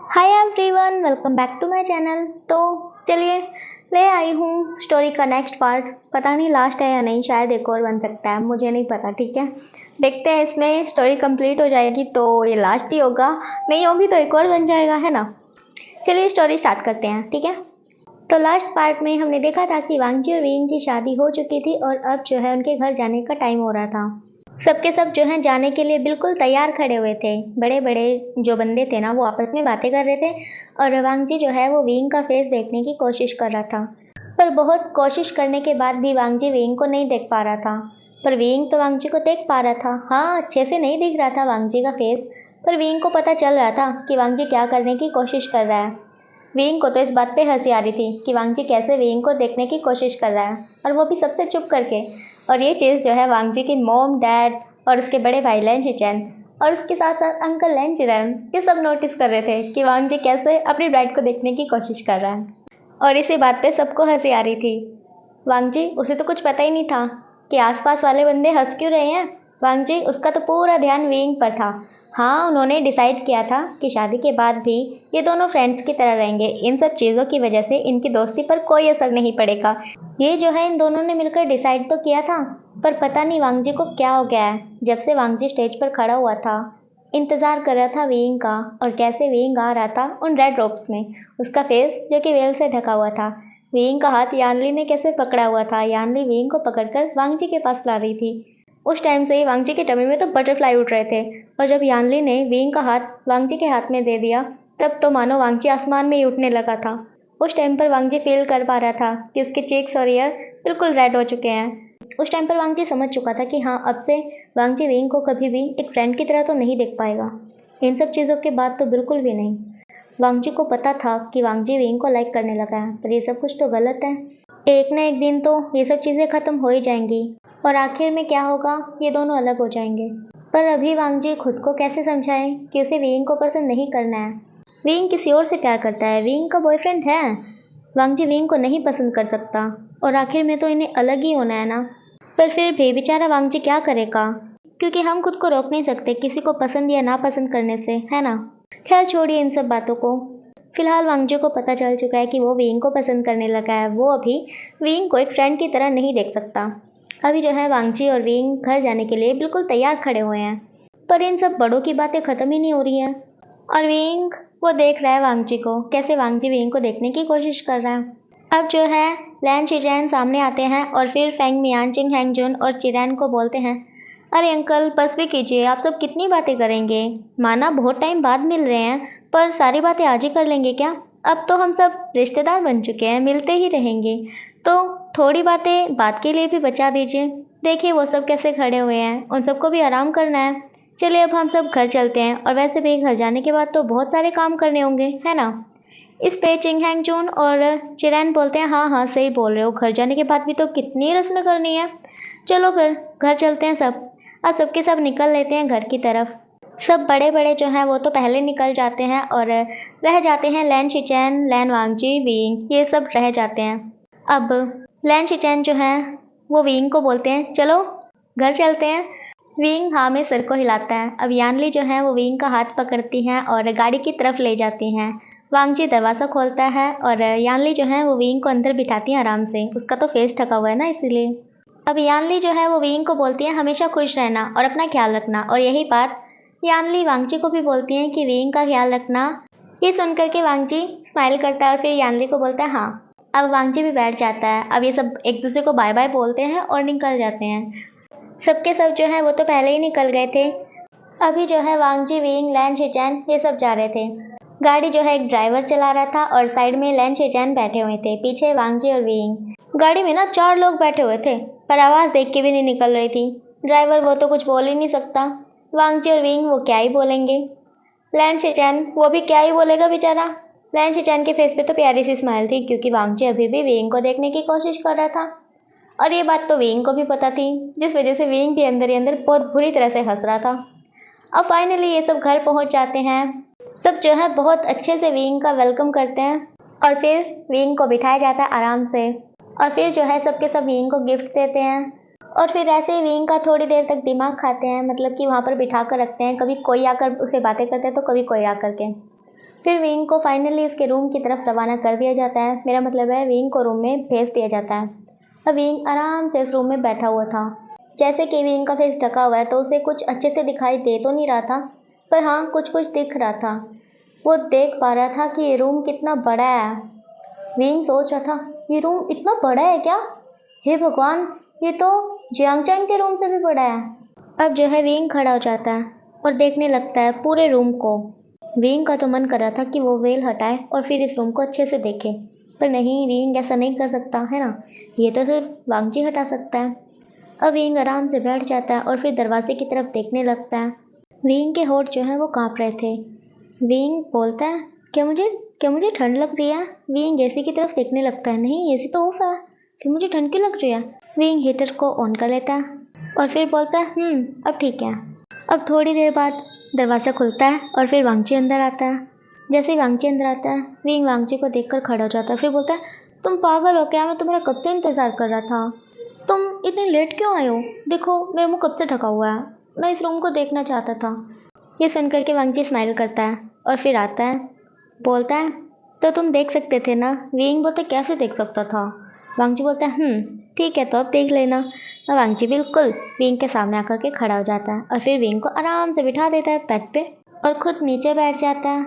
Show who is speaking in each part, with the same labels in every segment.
Speaker 1: Hi everyone, welcome back to my channel. तो चलिए ले आई हूँ स्टोरी का नेक्स्ट पार्ट। पता नहीं लास्ट है या नहीं, शायद एक और बन सकता है, मुझे नहीं पता। ठीक है, देखते हैं। इसमें स्टोरी कंप्लीट हो जाएगी तो ये लास्ट ही होगा, नहीं होगी तो एक और बन जाएगा, है ना। चलिए स्टोरी स्टार्ट करते हैं। ठीक है, तो लास्ट पार्ट में हमने देखा था कि वांगजी और विंग की शादी हो चुकी थी और अब जो है उनके घर जाने का टाइम हो रहा था। सबके सब जो है जाने के लिए बिल्कुल तैयार खड़े हुए थे। बड़े बड़े जो बंदे थे ना, वो आपस में बातें कर रहे थे और वांगजी जो है वो विंग का फेस देखने की कोशिश कर रहा था। पर बहुत कोशिश करने के बाद भी वांगजी विंग को नहीं देख पा रहा था। पर विंग तो वांगजी को देख पा रहा था। हाँ, अच्छे से नहीं दिख रहा था वांगजी का फेस, पर विंग को पता चल रहा था कि वांगजी क्या करने की कोशिश कर रहा है। विंग को तो इस बात पे हंसी आ रही थी कि वांगजी कैसे विंग को देखने की कोशिश कर रहा है, और वो भी सबसे चुप करके। और ये चीज़ जो है वांगजी की मॉम, डैड और उसके बड़े भाई लैन चिचेन और उसके साथ साथ अंकल लैन चिरेन, ये सब नोटिस कर रहे थे कि वांगजी कैसे अपनी ब्राइड को देखने की कोशिश कर रहा है। और इसी बात पे सबको हंसी आ रही थी। वांगजी, उसे तो कुछ पता ही नहीं था कि आसपास वाले बंदे हंस क्यों रहे हैं। वांगजी, उसका तो पूरा ध्यान विंग पर था। हाँ, उन्होंने डिसाइड किया था कि शादी के बाद भी ये दोनों फ्रेंड्स की तरह रहेंगे। इन सब चीज़ों की वजह से इनकी दोस्ती पर कोई असर नहीं पड़ेगा। ये जो है इन दोनों ने मिलकर डिसाइड तो किया था, पर पता नहीं वांगजी को क्या हो गया है। जब से वांगजी स्टेज पर खड़ा हुआ था, इंतज़ार कर रहा था विंग का, और कैसे विंग आ रहा था उन रेड रोप्स में, उसका फेस जो कि वेल से ढका हुआ था। विंग का हाथ यानली ने कैसे पकड़ा हुआ था। यानली विंग को पकड़कर वांगजी के पास ला रही थी। उस टाइम से ही वांगजी के टमी में तो बटरफ्लाई उड़ रहे थे, और जब यानली ने विंग का हाथ वांगजी के हाथ में दे दिया, तब तो मानो वांगजी आसमान में ही उठने लगा था। उस टाइम पर वांगजी फील कर पा रहा था कि उसके चीक्स और ईयर बिल्कुल रेड हो चुके हैं। उस टाइम पर वांगजी समझ चुका था कि हाँ, अब से वांगजी विंग को कभी भी एक फ्रेंड की तरह तो नहीं देख पाएगा। इन सब चीज़ों के बाद तो बिल्कुल भी नहीं। वांगजी को पता था कि वांगजी विंग को लाइक करने लगा है, पर ये सब कुछ तो गलत है। एक ना एक दिन तो ये सब चीज़ें ख़त्म हो ही जाएंगी, और आखिर में क्या होगा, ये दोनों अलग हो जाएंगे। पर अभी वांगजी खुद को कैसे समझाए कि उसे विंग को पसंद नहीं करना है। विंग किसी और से प्यार करता है, विंग का बॉयफ्रेंड है। वांगजी विंग को नहीं पसंद कर सकता, और आखिर में तो इन्हें अलग ही होना है ना। पर फिर भी बेचारा वांगजी क्या करेगा, क्योंकि हम खुद को रोक नहीं सकते किसी को पसंद या नापसंद करने से, है ना। खैर छोड़िए इन सब बातों को। फिलहाल वांगजी को पता चल चुका है कि वो विंग को पसंद करने लगा है। वो अभी विंग को एक फ्रेंड की तरह नहीं देख सकता। अभी जो है वांगजी और विंग घर जाने के लिए बिल्कुल तैयार खड़े हुए हैं, पर इन सब बड़ों की बातें ख़त्म ही नहीं हो रही हैं। और विंग, वो देख रहा है वांगजी को, कैसे वांगजी विंग को देखने की कोशिश कर रहा है। अब जो है लैन शिजैन सामने आते हैं और फिर फेंग मियान, चिंग हैंगजुन और चिरैन को बोलते हैं, अरे अंकल बस भी कीजिए, आप सब कितनी बातें करेंगे। माना बहुत टाइम बाद मिल रहे हैं, पर सारी बातें आज ही कर लेंगे क्या। अब तो हम सब रिश्तेदार बन चुके हैं, मिलते ही रहेंगे, तो थोड़ी बातें बात के लिए भी बचा दीजिए। देखिए वो सब कैसे खड़े हुए हैं, उन सबको भी आराम करना है। चलिए अब हम सब घर चलते हैं, और वैसे भी घर जाने के बाद तो बहुत सारे काम करने होंगे, है ना। इस पे चिंग हैंगजून और चिरैन बोलते हैं, हाँ हाँ सही बोल रहे हो, घर जाने के बाद भी तो कितनी रस्में करनी है। चलो फिर घर चलते हैं सब। अब सबके सब निकल लेते हैं घर की तरफ। सब बड़े बड़े जो हैं वो तो पहले निकल जाते हैं, और रह जाते हैं लैन शिचैन, लैन वांगजी, विंग, ये सब रह जाते हैं। अब लैन शिचैन जो है वो विंग को बोलते हैं, चलो घर चलते हैं। विंग हाँ में सिर को हिलाता है। अब यानली जो है वो विंग का हाथ पकड़ती हैं और गाड़ी की तरफ ले जाती हैं। वांगजी दरवाज़ा खोलता है और यानली जो है वो विंग को अंदर बिठाती हैं आराम से, उसका तो फेस ढका हुआ है ना इसीलिए। अब यानली जो है वो विंग को बोलती है, हमेशा खुश रहना और अपना ख्याल रखना, और यही बात यानली वांगजी को भी बोलती हैं कि विंग का ख्याल रखना। ये सुनकर के वांगजी स्माइल करता है और फिर यानली को बोलता है हाँ। अब वांगजी भी बैठ जाता है। अब ये सब एक दूसरे को बाय बाय बोलते हैं और निकल जाते हैं। सबके सब जो है वो तो पहले ही निकल गए थे। अभी जो है वांगजी, विंग, लैन शिचैन ये सब जा रहे थे। गाड़ी जो है एक ड्राइवर चला रहा था, और साइड में लैन शिचैन बैठे हुए थे, पीछे वांगजी और विंग। गाड़ी में ना 4 लोग बैठे हुए थे, पर आवाज़ देख के भी नहीं निकल रही थी। ड्राइवर वो तो कुछ बोल ही नहीं सकता। वांगजी और विंग वो क्या ही बोलेंगे। लैन शिचैन वो भी क्या ही बोलेगा बेचारा। लैन शिचैन के फेस पे तो प्यारी सी स्माइल थी, क्योंकि वांगजी अभी भी विंग को देखने की कोशिश कर रहा था, और ये बात तो विंग को भी पता थी, जिस वजह से विंग भी अंदर ही अंदर बहुत बुरी तरह से हंस रहा था। अब फाइनली ये सब घर पहुंच जाते हैं। सब जो है बहुत अच्छे से विंग का वेलकम करते हैं, और फिर विंग को बिठाया जाता है आराम से, और फिर जो है सबके सब विंग को गिफ्ट देते हैं, और फिर ऐसे ही विंग का थोड़ी देर तक दिमाग खाते हैं, मतलब कि वहाँ पर बिठा कर रखते हैं। कभी कोई आकर उससे बातें करते हैं तो कभी कोई आकर के। फिर विंग को फाइनली उसके रूम की तरफ रवाना कर दिया जाता है। मेरा मतलब है विंग को रूम में भेज दिया जाता है। अब विंग आराम से उस रूम में बैठा हुआ था। जैसे कि विंग का फेस ढका हुआ है तो उसे कुछ अच्छे से दिखाई दे तो नहीं रहा था, पर हाँ कुछ कुछ दिख रहा था। वो देख पा रहा था कि ये रूम कितना बड़ा है। विंग सोच रहा था, ये रूम इतना बड़ा है क्या? हे भगवान, ये तो जियांग चैंग के रूम से भी बड़ा है। अब जो है विंग खड़ा हो जाता है और देखने लगता है पूरे रूम को। विंग का तो मन कर रहा था कि वो वेल हटाए और फिर इस रूम को अच्छे से देखे, पर नहीं, विंग ऐसा नहीं कर सकता है ना, ये तो सिर्फ वांगजी हटा सकता है। अब विंग आराम से बैठ जाता है और फिर दरवाजे की तरफ देखने लगता है। विंग के होंठ जो है वो कांप रहे थे। विंग बोलता है, क्या मुझे ठंड लग रही है? विंग एसी की तरफ देखने लगता है, नहीं एसी तो ऑफ है, कि मुझे ठंड क्यों लग रही है? विंग हीटर को ऑन कर लेता है और फिर बोलता है अब ठीक है। अब थोड़ी देर बाद दरवाज़ा खुलता है और फिर वांगची अंदर आता है। जैसे ही वांगची अंदर आता है, विंग वांगची को देखकर खड़ा हो जाता है। फिर बोलता है, तुम पागल हो क्या? मैं तुम्हारा कब से इंतज़ार कर रहा था। तुम इतने लेट क्यों आए हो? देखो मेरा मुंह कब से ढका हुआ है, मैं इस रूम को देखना चाहता था। ये सुन करके वांगची स्माइल करता है और फिर आता है, बोलता है, तो तुम देख सकते थे ना? विंग बोलते, कैसे देख सकता था? वांगची बोलता है, ठीक है तो अब देख लेना। और वांगची बिल्कुल विंग के सामने आकर के खड़ा हो जाता है और फिर विंग को आराम से बिठा देता है बेड पे और खुद नीचे बैठ जाता है।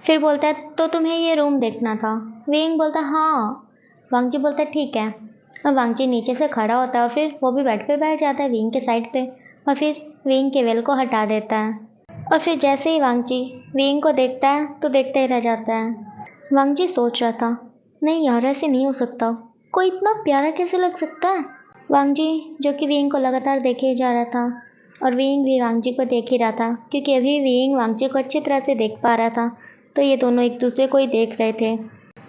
Speaker 1: फिर बोलता है, तो तुम्हें ये रूम देखना था? विंग बोलता है, हाँ। वांगची बोलता है, ठीक है। और वांगची नीचे से खड़ा होता है और फिर वो भी बेड पे बैठ जाता है विंग के साइड पे और फिर विंग के वेल को हटा देता है। और फिर जैसे ही वांगची विंग को देखता है तो देखते ही रह जाता है। वांगची सोच रहा था, नहीं यार ऐसे नहीं हो सकता, कोई इतना प्यारा कैसे लग सकता है? वांगजी जो कि विंग को लगातार देखे जा रहा था और विंग भी वांगजी को देख ही रहा था, क्योंकि अभी विंग वांगजी को अच्छी तरह से देख पा रहा था, तो ये दोनों एक दूसरे को ही देख रहे थे।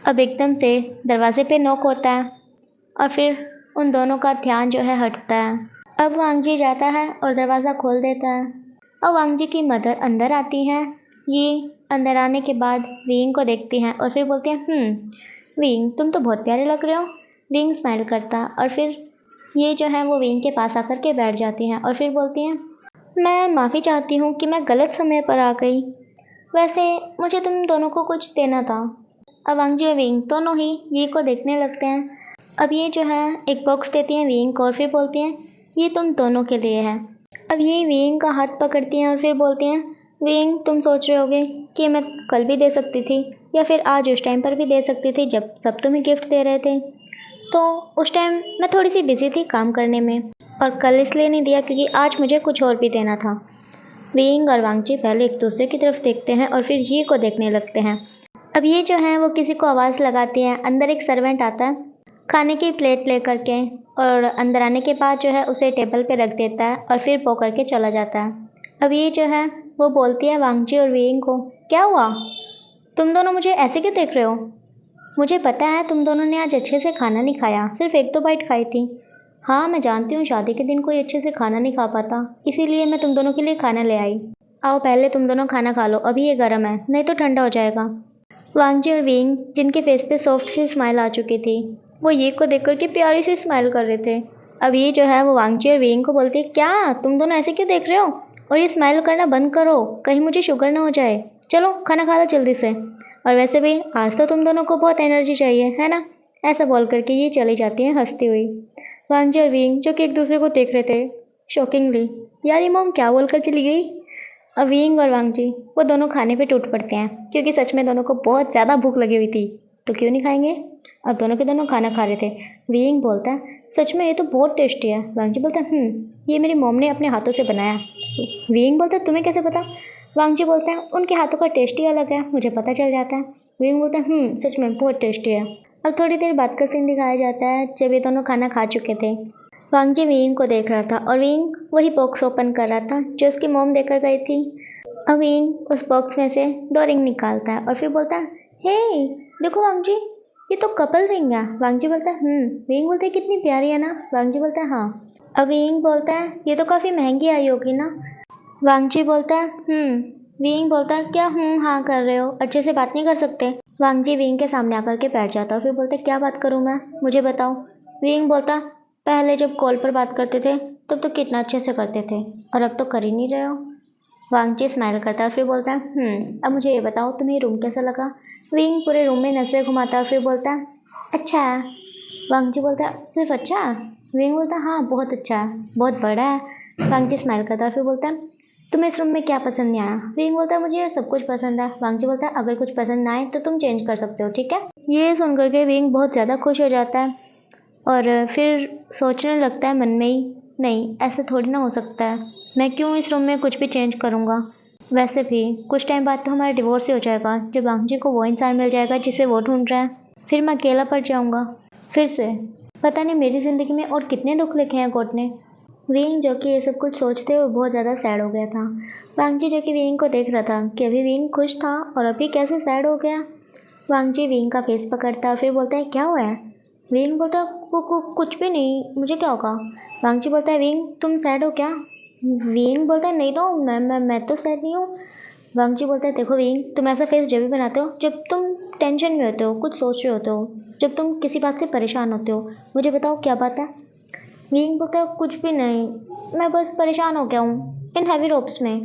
Speaker 1: अब एकदम से दरवाजे पे नॉक होता है और फिर उन दोनों का ध्यान जो है हटता है। अब वांगजी जाता है और दरवाज़ा खोल देता है। अब वांगजी की मदर अंदर आती हैं। ये अंदर आने के बाद विंग को देखती हैं और फिर बोलती हैं, विंग तुम तो बहुत प्यारे लग रहे हो। विंग स्माइल करता है और फिर ये जो है वो विंग के पास आकर के बैठ जाती हैं और फिर बोलती हैं, मैं माफ़ी चाहती हूँ कि मैं गलत समय पर आ गई, वैसे मुझे तुम दोनों को कुछ देना था। अब वांगजी और विंग दोनों ही ये को देखने लगते हैं। अब ये जो है एक बॉक्स देती हैं विंग को और फिर बोलती हैं, ये तुम दोनों के लिए है। अब ये विंग का हाथ पकड़ती हैं और फिर बोलती हैं, विंग तुम सोच रहे होगे कि मैं कल भी दे सकती थी या फिर आज उस टाइम पर भी दे सकती थी जब सब तुम्हें गिफ्ट दे रहे थे, तो उस टाइम मैं थोड़ी सी बिजी थी काम करने में और कल इसलिए नहीं दिया क्योंकि आज मुझे कुछ और भी देना था। विंग और वांगची पहले एक दूसरे की तरफ देखते हैं और फिर ये को देखने लगते हैं। अब ये जो है वो किसी को आवाज़ लगाती हैं। अंदर एक सर्वेंट आता है खाने की प्लेट ले करके और अंदर आने के बाद जो है उसे टेबल पे रख देता है और फिर पो करके चला जाता है। अब ये जो है वो बोलती है वांगची और विंग को, क्या हुआ, तुम दोनों मुझे ऐसे क्यों देख रहे हो? मुझे पता है तुम दोनों ने आज अच्छे से खाना नहीं खाया, सिर्फ एक दो बाइट खाई थी। हाँ मैं जानती हूँ शादी के दिन कोई अच्छे से खाना नहीं खा पाता, इसीलिए मैं तुम दोनों के लिए खाना ले आई। आओ पहले तुम दोनों खाना खा लो, अभी ये गर्म है, नहीं तो ठंडा हो जाएगा। वांगजी और विंग जिनके फेस पे सॉफ्ट सी स्माइल आ चुकी थी, वो ये को देख कर के प्यारी सी स्माइल कर रहे थे। अब ये जो है वो वांगजी और विंग को बोलती है, क्या तुम दोनों ऐसे क्यों देख रहे हो, और ये स्माइल करना बंद करो, कहीं मुझे शुगर ना हो जाए, चलो खाना खा लो जल्दी से। और वैसे भी आज तो तुम दोनों को बहुत एनर्जी चाहिए है ना। ऐसा बोल करके ये चली जाती हैं हंसती हुई। वांगजी और विंग जो कि एक दूसरे को देख रहे थे शॉकिंगली, यार ये मॉम क्या बोल कर चली गई। अब विंग और वांगजी वो दोनों खाने पे टूट पड़ते हैं क्योंकि सच में दोनों को बहुत ज़्यादा भूख लगी हुई थी, तो क्यों नहीं खाएंगे। अब दोनों के दोनों खाना खा रहे थे। विंग बोलता है, सच में ये तो बहुत टेस्टी है। वांगजी बोलता है, ये मेरी मॉम ने अपने हाथों से बनाया। विंग बोलता है, तुम्हें कैसे पता? वांगजी बोलता है, उनके हाथों का टेस्ट ही अलग है, मुझे पता चल जाता है। विंग बोलता है, सच में बहुत टेस्टी है। अब थोड़ी देर बाद का सीन दिखाया जाता है जब ये दोनों खाना खा चुके थे। वांगजी विंग को देख रहा था और विंग वही बॉक्स ओपन कर रहा था जो उसकी मॉम देकर गई थी। अब विंग उस बॉक्स में से 2 रिंग निकालता है और फिर बोलता है, हे देखो वांगजी, ये तो कपल रिंग है। वांगजी बोलता है, विंग बोलता है, कितनी प्यारी है ना। वांगजी बोलता है, हाँ। अब विंग बोलता है, ये तो काफ़ी महंगी आई होगी ना। वांगजी बोलता है, विंग बोलता है, क्या हाँ कर रहे हो, अच्छे से बात नहीं कर सकते। वांगजी विंग के सामने आकर के बैठ जाता है और फिर बोलता है, क्या बात करूँ मैं, मुझे बताओ। विंग बोलता, पहले जब कॉल पर बात करते थे तब तो कितना अच्छे से करते थे और अब तो कर ही नहीं रहे हो। वांगची स्माइल करता है, फिर बोलता है अब मुझे ये बताओ तुम्हें रूम कैसा लगा। विंग पूरे रूम में नजरें घुमाता है, फिर बोलता है अच्छा है। वांगची बोलता है सिर्फ अच्छा है। विंग बोलता है हाँ बहुत अच्छा है, बहुत बड़ा है। वांगची स्माइल करता है, फिर बोलता है तुम्हें इस रूम में क्या पसंद नहीं आया। विंग बोलता है मुझे सब कुछ पसंद है। वांगची बोलता है अगर कुछ पसंद ना आए तो तुम चेंज कर सकते हो, ठीक है। ये सुनकर के विंग बहुत ज़्यादा खुश हो जाता है और फिर सोचने लगता है मन में ही, नहीं ऐसा थोड़ी ना हो सकता है, मैं क्यों इस रूम में कुछ भी चेंज करूँगा। वैसे भी कुछ टाइम बाद तो हमारा डिवोर्स ही हो जाएगा, जब वांगची को वो इंसान मिल जाएगा जिसे वो ढूंढ रहा है, फिर मैं अकेला पड़ जाऊँगा फिर से। पता नहीं मेरी ज़िंदगी में और कितने दुख लिखे हैं गॉड ने। विंग जो कि ये सब कुछ सोचते हुए बहुत ज़्यादा सैड हो गया था। वांगची जो कि विंग को देख रहा था कि अभी विंग खुश था और अभी कैसे सैड हो गया। वांगची विंग का फेस पकड़ता, फिर बोलता है क्या हुआ है। विंग बोलता कुछ भी नहीं, मुझे क्या होगा। वांगची बोलता है विंग तुम सैड हो क्या। विंग बोलता है नहीं तो मैं तो सैड नहीं हूँ। वांगची बोलता है देखो विंग तुम ऐसा फेस जब भी बनाते हो जब तुम टेंशन में होते हो, कुछ सोच रहे होते हो, जब तुम किसी बात से परेशान होते हो। मुझे बताओ क्या बात है। विंग बोलता है कुछ भी नहीं, मैं बस परेशान हो गया हूँ इन हैवी रोप्स में।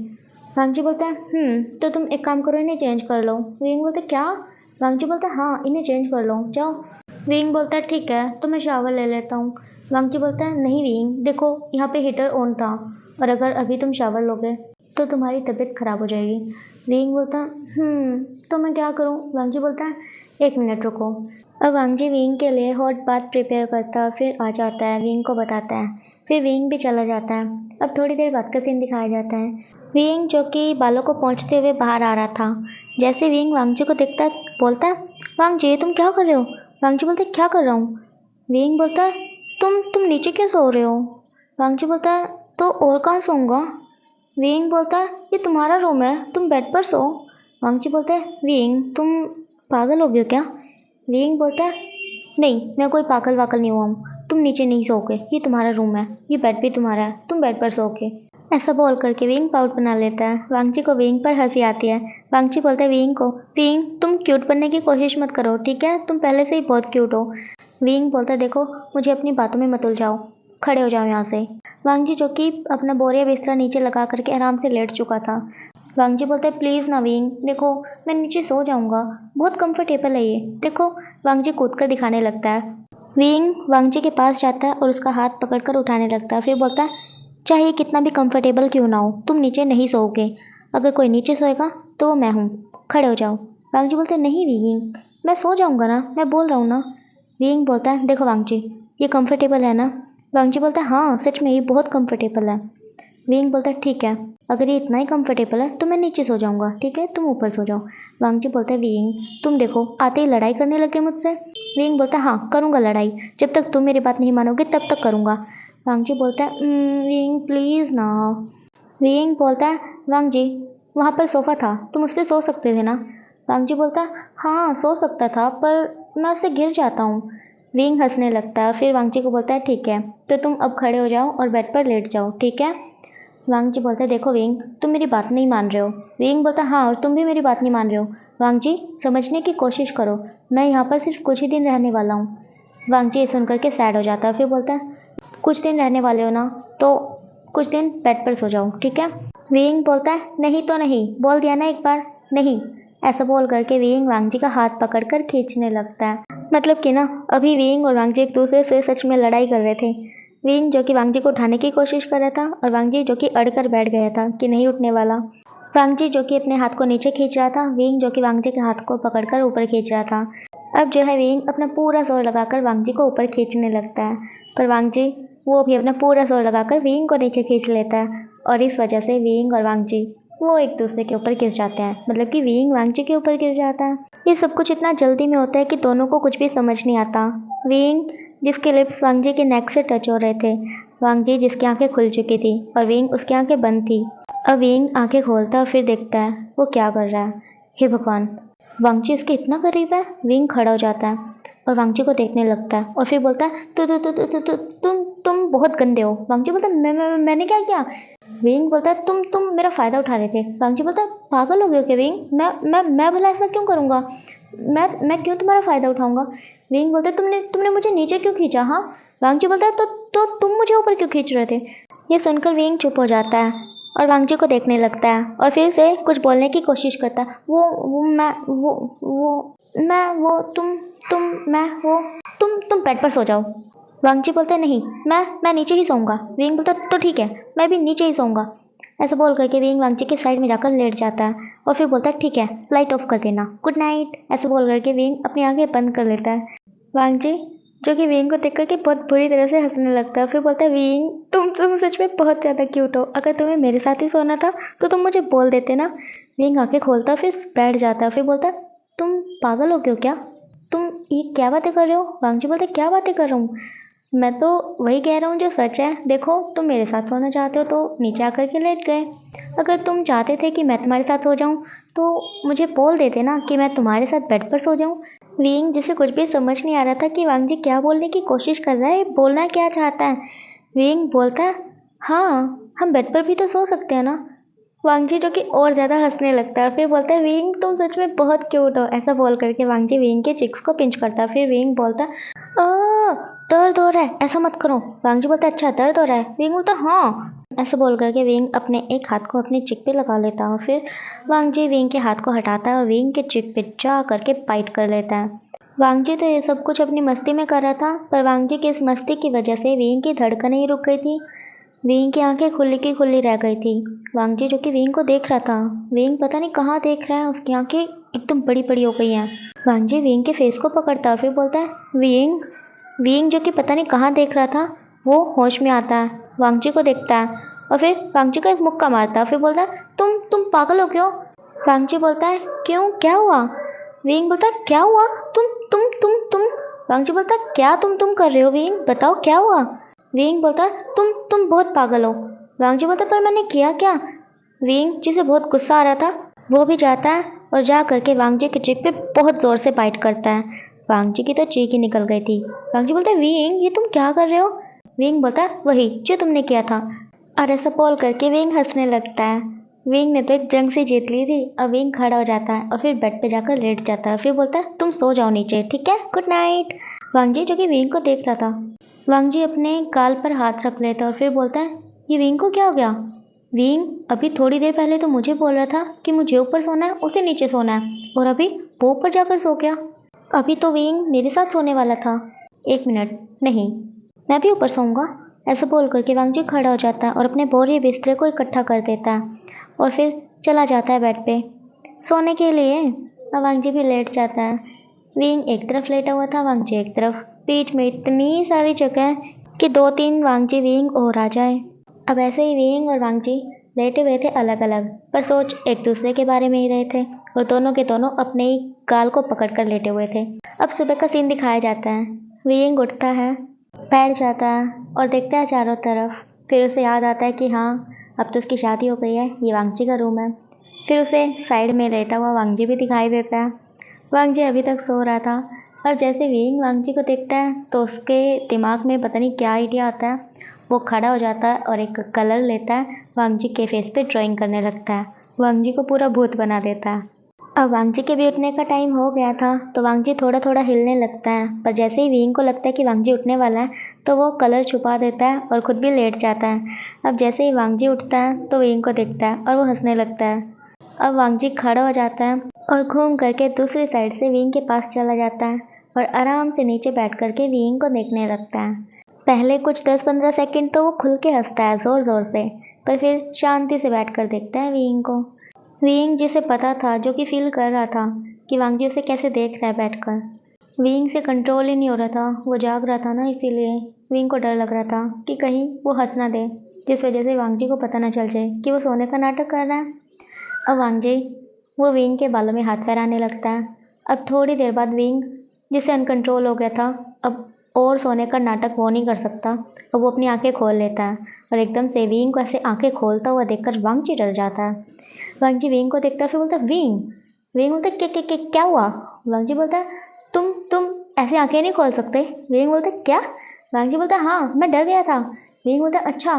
Speaker 1: वांगची बोलता है तो तुम एक काम करो इन्हें चेंज कर लो। विंग बोलता है क्या। वांगची बोलता है हाँ इन्हें चेंज कर लो जाओ। विंग बोलता है ठीक है तो मैं शावर ले लेता हूँ। वांगची बोलता है नहीं विंग देखो यहाँ पे हीटर ऑन था और अगर अभी तुम शावर लोगे तो तुम्हारी तबीयत खराब हो जाएगी। विंग बोलता है तो मैं क्या करूँ। वांगची बोलता है एक मिनट रुको। अब वांगची विंग के लिए हॉट बाथ प्रिपेयर करता, फिर आ जाता है विंग को बताता है, फिर विंग भी चला जाता है। अब थोड़ी देर बाद का सीन दिखाया जाता है। विंग जो कि बालों को पोंछते हुए बाहर आ रहा था, जैसे विंग वांगची को देखता बोलता है वांगची तुम क्या कर रहे हो। वांगची बोलता है क्या कर रहा हूँ। विंग बोलता है तुम नीचे क्यों सो रहे हो। वांगची बोलता है तो और कहाँ सोऊंगा। विंग बोलता है ये तुम्हारा रूम है, तुम बेड पर सो। वांगची बोलता है विंग तुम पागल हो गए हो क्या। विंग बोलता है नहीं मैं कोई पागल वाकल नहीं हुआ हूँ, तुम नीचे नहीं सोओगे, ये तुम्हारा रूम है, ये बेड भी तुम्हारा है, तुम बेड पर सोओगे। ऐसा बोल करके विंग पाउट बना लेता है। वांगची को विंग पर हंसी आती है। वांगची बोलता है विंग को विंग तुम क्यूट बनने की कोशिश मत करो, ठीक है, तुम पहले से ही बहुत क्यूट हो। विंग बोलता है देखो मुझे अपनी बातों में मत उलझाओ, खड़े हो जाओ यहाँ से। वांगची जो कि अपना बोरिया बिस्तरा नीचे लगा करके आराम से लेट चुका था। वांगची बोलता है प्लीज़ ना विंग, देखो मैं नीचे सो जाऊंगा, बहुत कंफर्टेबल है ये देखो। वांगची कूद कर दिखाने लगता है। विंग वांगची के पास जाता है और उसका हाथ पकड़कर उठाने लगता है, फिर बोलता है चाहे कितना भी कंफर्टेबल क्यों ना हो तुम नीचे नहीं सोओगे, अगर कोई नीचे सोएगा तो वो मैं हूँ, खड़े हो जाओ। वांगची बोलते नहीं विंग मैं सो जाऊंगा ना, मैं बोल रहा हूँ ना। विंग बोलता है देखो वांगची ये कंफर्टेबल है ना। वांगची बोलता है हाँ सच में ये बहुत कंफर्टेबल है। विंग बोलता है ठीक है अगर ये इतना ही कंफर्टेबल है तो मैं नीचे सो जाऊंगा, ठीक है तुम ऊपर सो जाओ। वांगची बोलता है विंग तुम देखो आते ही लड़ाई करने लगे मुझसे। विंग बोलता है हाँ करूंगा लड़ाई, जब तक तुम मेरी बात नहीं मानोगे तब तक करूंगा। वांगची बोलता है विंग प्लीज़ ना। विंग बोलता है वांगची वहाँ पर सोफ़ा था तुम उस पर सो सकते थे ना। वांगची बोलता है हाँ सो सकता था पर मैं उससे गिर जाता हूँ। विंग हंसने लगता है, फिर वांगची को बोलता है ठीक है तो तुम अब खड़े हो जाओ और बेड पर लेट जाओ, ठीक है। वांगची बोलता है देखो विंग तुम मेरी बात नहीं मान रहे हो। विंग बोलता है हाँ और तुम भी मेरी बात नहीं मान रहे हो। वांगची समझने की कोशिश करो, मैं यहाँ पर सिर्फ कुछ ही दिन रहने वाला हूँ। वांगची ये सुन करके सैड हो जाता है, फिर बोलता है कुछ दिन रहने वाले हो ना तो कुछ दिन बेड पर सो जाओ, ठीक है। विंग बोलता है नहीं तो नहीं, बोल दिया ना एक बार नहीं। ऐसा बोल करके विंग वांगची का हाथ पकड़कर खींचने लगता है। मतलब कि ना अभी विंग और वांगची एक दूसरे से सच में लड़ाई कर रहे थे। विंग जो कि वांगची को उठाने की कोशिश कर रहा था और वांगची जो कि अड़कर बैठ गया था कि नहीं उठने वाला। वांगची जो कि अपने हाथ को नीचे खींच रहा था, विंग जो कि वांगची के हाथ को पकड़कर ऊपर खींच रहा था। अब जो है विंग अपना पूरा जोर लगाकर वांगची को ऊपर खींचने लगता है, पर वांगची वो भी अपना पूरा जोर लगाकर विंग को नीचे खींच लेता है और इस वजह से विंग और वांगची वो एक दूसरे के ऊपर गिर जाते हैं, मतलब कि विंग वांगची के ऊपर गिर जाता है। ये सब कुछ इतना जल्दी में होता है कि दोनों को कुछ भी समझ नहीं आता। विंग जिसके लिप्स वांगची के नेक से टच हो रहे थे, वांगची जिसकी आंखें खुल चुकी थी और विंग उसकी आंखें बंद थी। अब विंग आंखें खोलता है और फिर देखता है वो क्या कर रहा है। हे भगवान, वांगची उसके इतना करीब है। विंग खड़ा हो जाता है और वांगची को देखने लगता है और फिर बोलता है तु, तु, तु, तु, तु, तु, तुम बहुत गंदे हो। वांगची बोलता है मैंने क्या किया। विंग बोलता है तुम मेरा फ़ायदा उठा रहे थे। वांगची बोलता है पागल हो गए हो क्या विंग, मैं भला ऐसा क्यों करूँगा, मैं क्यों तुम्हारा फ़ायदा उठाऊंगा। विंग बोलता है तुमने मुझे नीचे क्यों खींचा। हाँ। वांगची बोलता है तो तुम मुझे ऊपर क्यों खींच रहे थे। ये सुनकर विंग चुप हो जाता है। और वांगजी को देखने लगता है और फिर से कुछ बोलने की कोशिश करता है। वो मैं वो तुम बेड पर सो जाओ। वांगजी बोलता है नहीं, मैं नीचे ही सोऊंगा। विंग बोलता है तो ठीक है, मैं भी नीचे ही सोऊंगा। ऐसा बोल करके विंग वांगजी के साइड में जाकर लेट जाता है और फिर बोलता है ठीक है, लाइट ऑफ कर देना, गुड नाइट। ऐसा बोल करके विंग अपनी आंखें बंद कर लेता है। वांगजी जो कि विंग को देख करके बहुत बुरी तरह से हंसने लगता है। फिर बोलता है विंग तुम सच में बहुत ज़्यादा क्यूट हो, अगर तुम्हें मेरे साथ ही सोना था तो तुम मुझे बोल देते ना। विंग आंखें खोलता फिर बैठ जाता है। फिर बोलता है तुम पागल हो क्यों क्या, तुम ये क्या बातें कर रहे हो। वांगजी बोलते क्या बातें कर रहा हूँ, मैं तो वही कह रहा हूँ जो सच है। देखो तुम मेरे साथ सोना चाहते हो तो नीचे आकर के लेट गए, अगर तुम चाहते थे कि मैं तुम्हारे साथ सो जाऊँ तो मुझे बोल देते ना कि मैं तुम्हारे साथ बेड पर सो जाऊँ। विंग जिसे कुछ भी समझ नहीं आ रहा था कि वांगजी क्या बोलने की कोशिश कर रहा है, बोलना क्या चाहता है। विंग बोलता है हाँ, हम बेड पर भी तो सो सकते हैं ना। वांगजी जो कि और ज़्यादा हंसने लगता है। फिर बोलता है विंग तुम सच में बहुत क्यूट हो। ऐसा बोल करके वांगजी विंग के चिक्स को पिंच करता है। फिर विंग बोलता है दर्द हो रहा है, ऐसा मत करो। वांगजी बोलता है अच्छा दर्द हो रहा है। विंग बोलता है हाँ। ऐसा बोल करके विंग अपने एक हाथ को अपने चिक पे लगा लेता है। फिर वांगजी विंग के हाथ को हटाता है और विंग के चिक पे जा करके बाइट कर लेता है। वांगजी तो ये सब कुछ अपनी मस्ती में कर रहा था, पर वांगजी की इस मस्ती की वजह से विंग की धड़कनें ही रुक गई थी। विंग की आंखें खुली की खुली रह गई थी। वांगजी जो कि विंग को देख रहा था, विंग पता नहीं कहाँ देख रहा है, उसकी आंखें एकदम बड़ी बड़ी हो गई हैं। वांगजी विंग के फेस को पकड़ता है और फिर बोलता है विंग। विंग जो कि पता नहीं कहाँ देख रहा था वो होश में आता है, वांगजी को देखता है और फिर वांगजी को एक मुक्का मारता है। फिर बोलता है तुम पागल हो क्यों। वांगजी बोलता है क्यों, क्या हुआ। विंग बोलता है क्या हुआ, तुम। वांगजी बोलता है क्या तुम कर रहे हो विंग, बताओ क्या हुआ। विंग बोलता है तुम बहुत पागल हो। वांगजी बोलता है पर मैंने किया क्या। विंग जिसे बहुत गुस्सा आ रहा था वो भी जाता है और जा करके वांगजी के चिक पे बहुत ज़ोर से बाइट करता है। वांगजी की तो चीख ही निकल गई थी। वांगजी बोलता है विंग ये तुम क्या कर रहे हो। विंग बोलता है वही जो तुमने किया था। और ऐसा बोल करके विंग हंसने लगता है। विंग ने तो एक जंग से जीत ली थी। अब विंग खड़ा हो जाता है और फिर बेड पे जाकर लेट जाता है। फिर बोलता है तुम सो जाओ नीचे, ठीक है, गुड नाइट। वांगजी जो कि विंग को देख रहा था, वांगजी अपने गाल पर हाथ रख लेता है और फिर बोलता है ये विंग को क्या हो गया। विंग अभी थोड़ी देर पहले तो मुझे बोल रहा था कि मुझे ऊपर सोना है, उसे नीचे सोना है, और अभी वो ऊपर जाकर सो गया। अभी तो विंग मेरे साथ सोने वाला था। एक मिनट, नहीं, मैं भी ऊपर सोऊंगा। ऐसा बोल करके वांगजी खड़ा हो जाता है और अपने बोरिए बिस्तरे को इकट्ठा कर देता है और फिर चला जाता है बेड पे सोने के लिए। अब वांगजी भी लेट जाता है। विंग एक तरफ लेटा हुआ था, वांगजी एक तरफ। बीच में इतनी सारी जगह कि 2-3 वांगजी विंग और आ जाए। अब ऐसे ही विंग और वांगजी लेटे हुए थे अलग अलग, पर सोच एक दूसरे के बारे में ही रहे थे और दोनों के दोनों अपने ही गाल को पकड़ कर लेटे हुए थे। अब सुबह का सीन दिखाया जाता है। विंग उठता है, बैठ जाता है और देखता है चारों तरफ। फिर उसे याद आता है कि हाँ, अब तो उसकी शादी हो गई है, ये वांगजी का रूम है। फिर उसे साइड में लेटा हुआ वांगजी भी दिखाई देता है। वांगजी अभी तक सो रहा था। अब जैसे विंग वांगजी को देखता है तो उसके दिमाग में पता नहीं क्या आइडिया आता है। वो खड़ा हो जाता है और एक कलर लेता है, वांगजी के फेस पे ड्राइंग करने लगता है। वांगजी को पूरा भूत बना देता है। अब वांगजी के भी उठने का टाइम हो गया था तो वांगजी थोड़ा थोड़ा हिलने लगता है, पर जैसे ही विंग को लगता है कि वांगजी उठने वाला है तो वो कलर छुपा देता है और खुद भी लेट जाता है। अब जैसे ही वांगजी उठता है तो विंग को देखता है और वो हंसने लगता है। अब वांगजी खड़ा हो जाता है और घूम करके दूसरी साइड से विंग के पास चला जाता है और आराम से नीचे बैठ करके विंग को देखने लगता है। पहले कुछ 10-15 सेकंड तो वो खुल के हंसता है ज़ोर ज़ोर से, पर फिर शांति से बैठ कर देखता है विंग को। विंग जिसे पता था, जो कि फील कर रहा था कि वांगजी उसे कैसे देख रहा है बैठकर। विंग से कंट्रोल ही नहीं हो रहा था, वो जाग रहा था ना, इसीलिए विंग को डर लग रहा था कि कहीं वो हंस ना दे, जिस वजह से वांगजी को पता ना चल जाए कि वो सोने का नाटक कर रहा है। अब वांगजी वो विंग के बालों में हाथ फहराने लगता है। अब थोड़ी देर बाद विंग जिसे अनकंट्रोल हो गया था, अब और सोने का नाटक वो नहीं कर सकता। अब वो अपनी आंखें खोल लेता है और एकदम से विंग को ऐसे आंखें खोलता हुआ देखकर वांगजी डर जाता है। वांगजी विंग को देखता है, फिर बोलता है विंग। विंग बोलता है क्या हुआ। वांगजी बोलता है तुम ऐसे आंखें नहीं खोल सकते। विंग बोलता है क्या। वांगजी बोलता है हाँ, मैं डर गया था। विंग बोलता है अच्छा।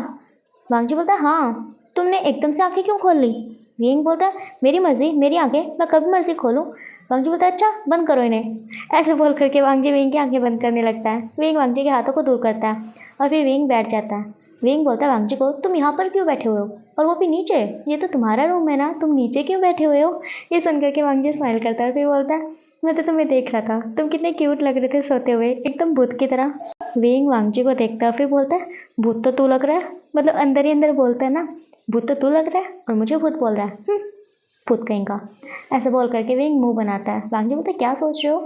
Speaker 1: वांगजी बोलता है हाँ, तुमने एकदम से आंखें क्यों खोल ली। विंग बोलता है मेरी मर्जी, मेरी आंखें, मैं कभी मर्जी खोलूँ। वांगजी बोलता है अच्छा, बंद करो इन्हें। ऐसे बोल करके वांगजी विंग की आंखें बंद करने लगता है। विंग वांगजी के हाथों को दूर करता है और फिर विंग बैठ जाता है। विंग बोलता है वांगजी को, तुम यहाँ पर क्यों बैठे हुए हो, और वो भी नीचे, ये तो तुम्हारा रूम है ना, तुम नीचे क्यों बैठे हुए हो। ये सुनकर के वांगजी स्माइल करता है, फिर बोलता है मैं तो तुम्हें देख रहा था, तुम कितने क्यूट लग रहे थे सोते हुए, एकदम भूत की तरह। विंग वांगजी को देखता है, फिर बोलता है भूत तो तू लग रहा है, मतलब अंदर ही अंदर बोलता है ना, भूत तो तू लग रहा है और मुझे भूत बोल रहा है, भूत कहीं का। ऐसे बोल करके विंग मुंह बनाता है। वांगजी बोलता है क्या सोच रहे हो।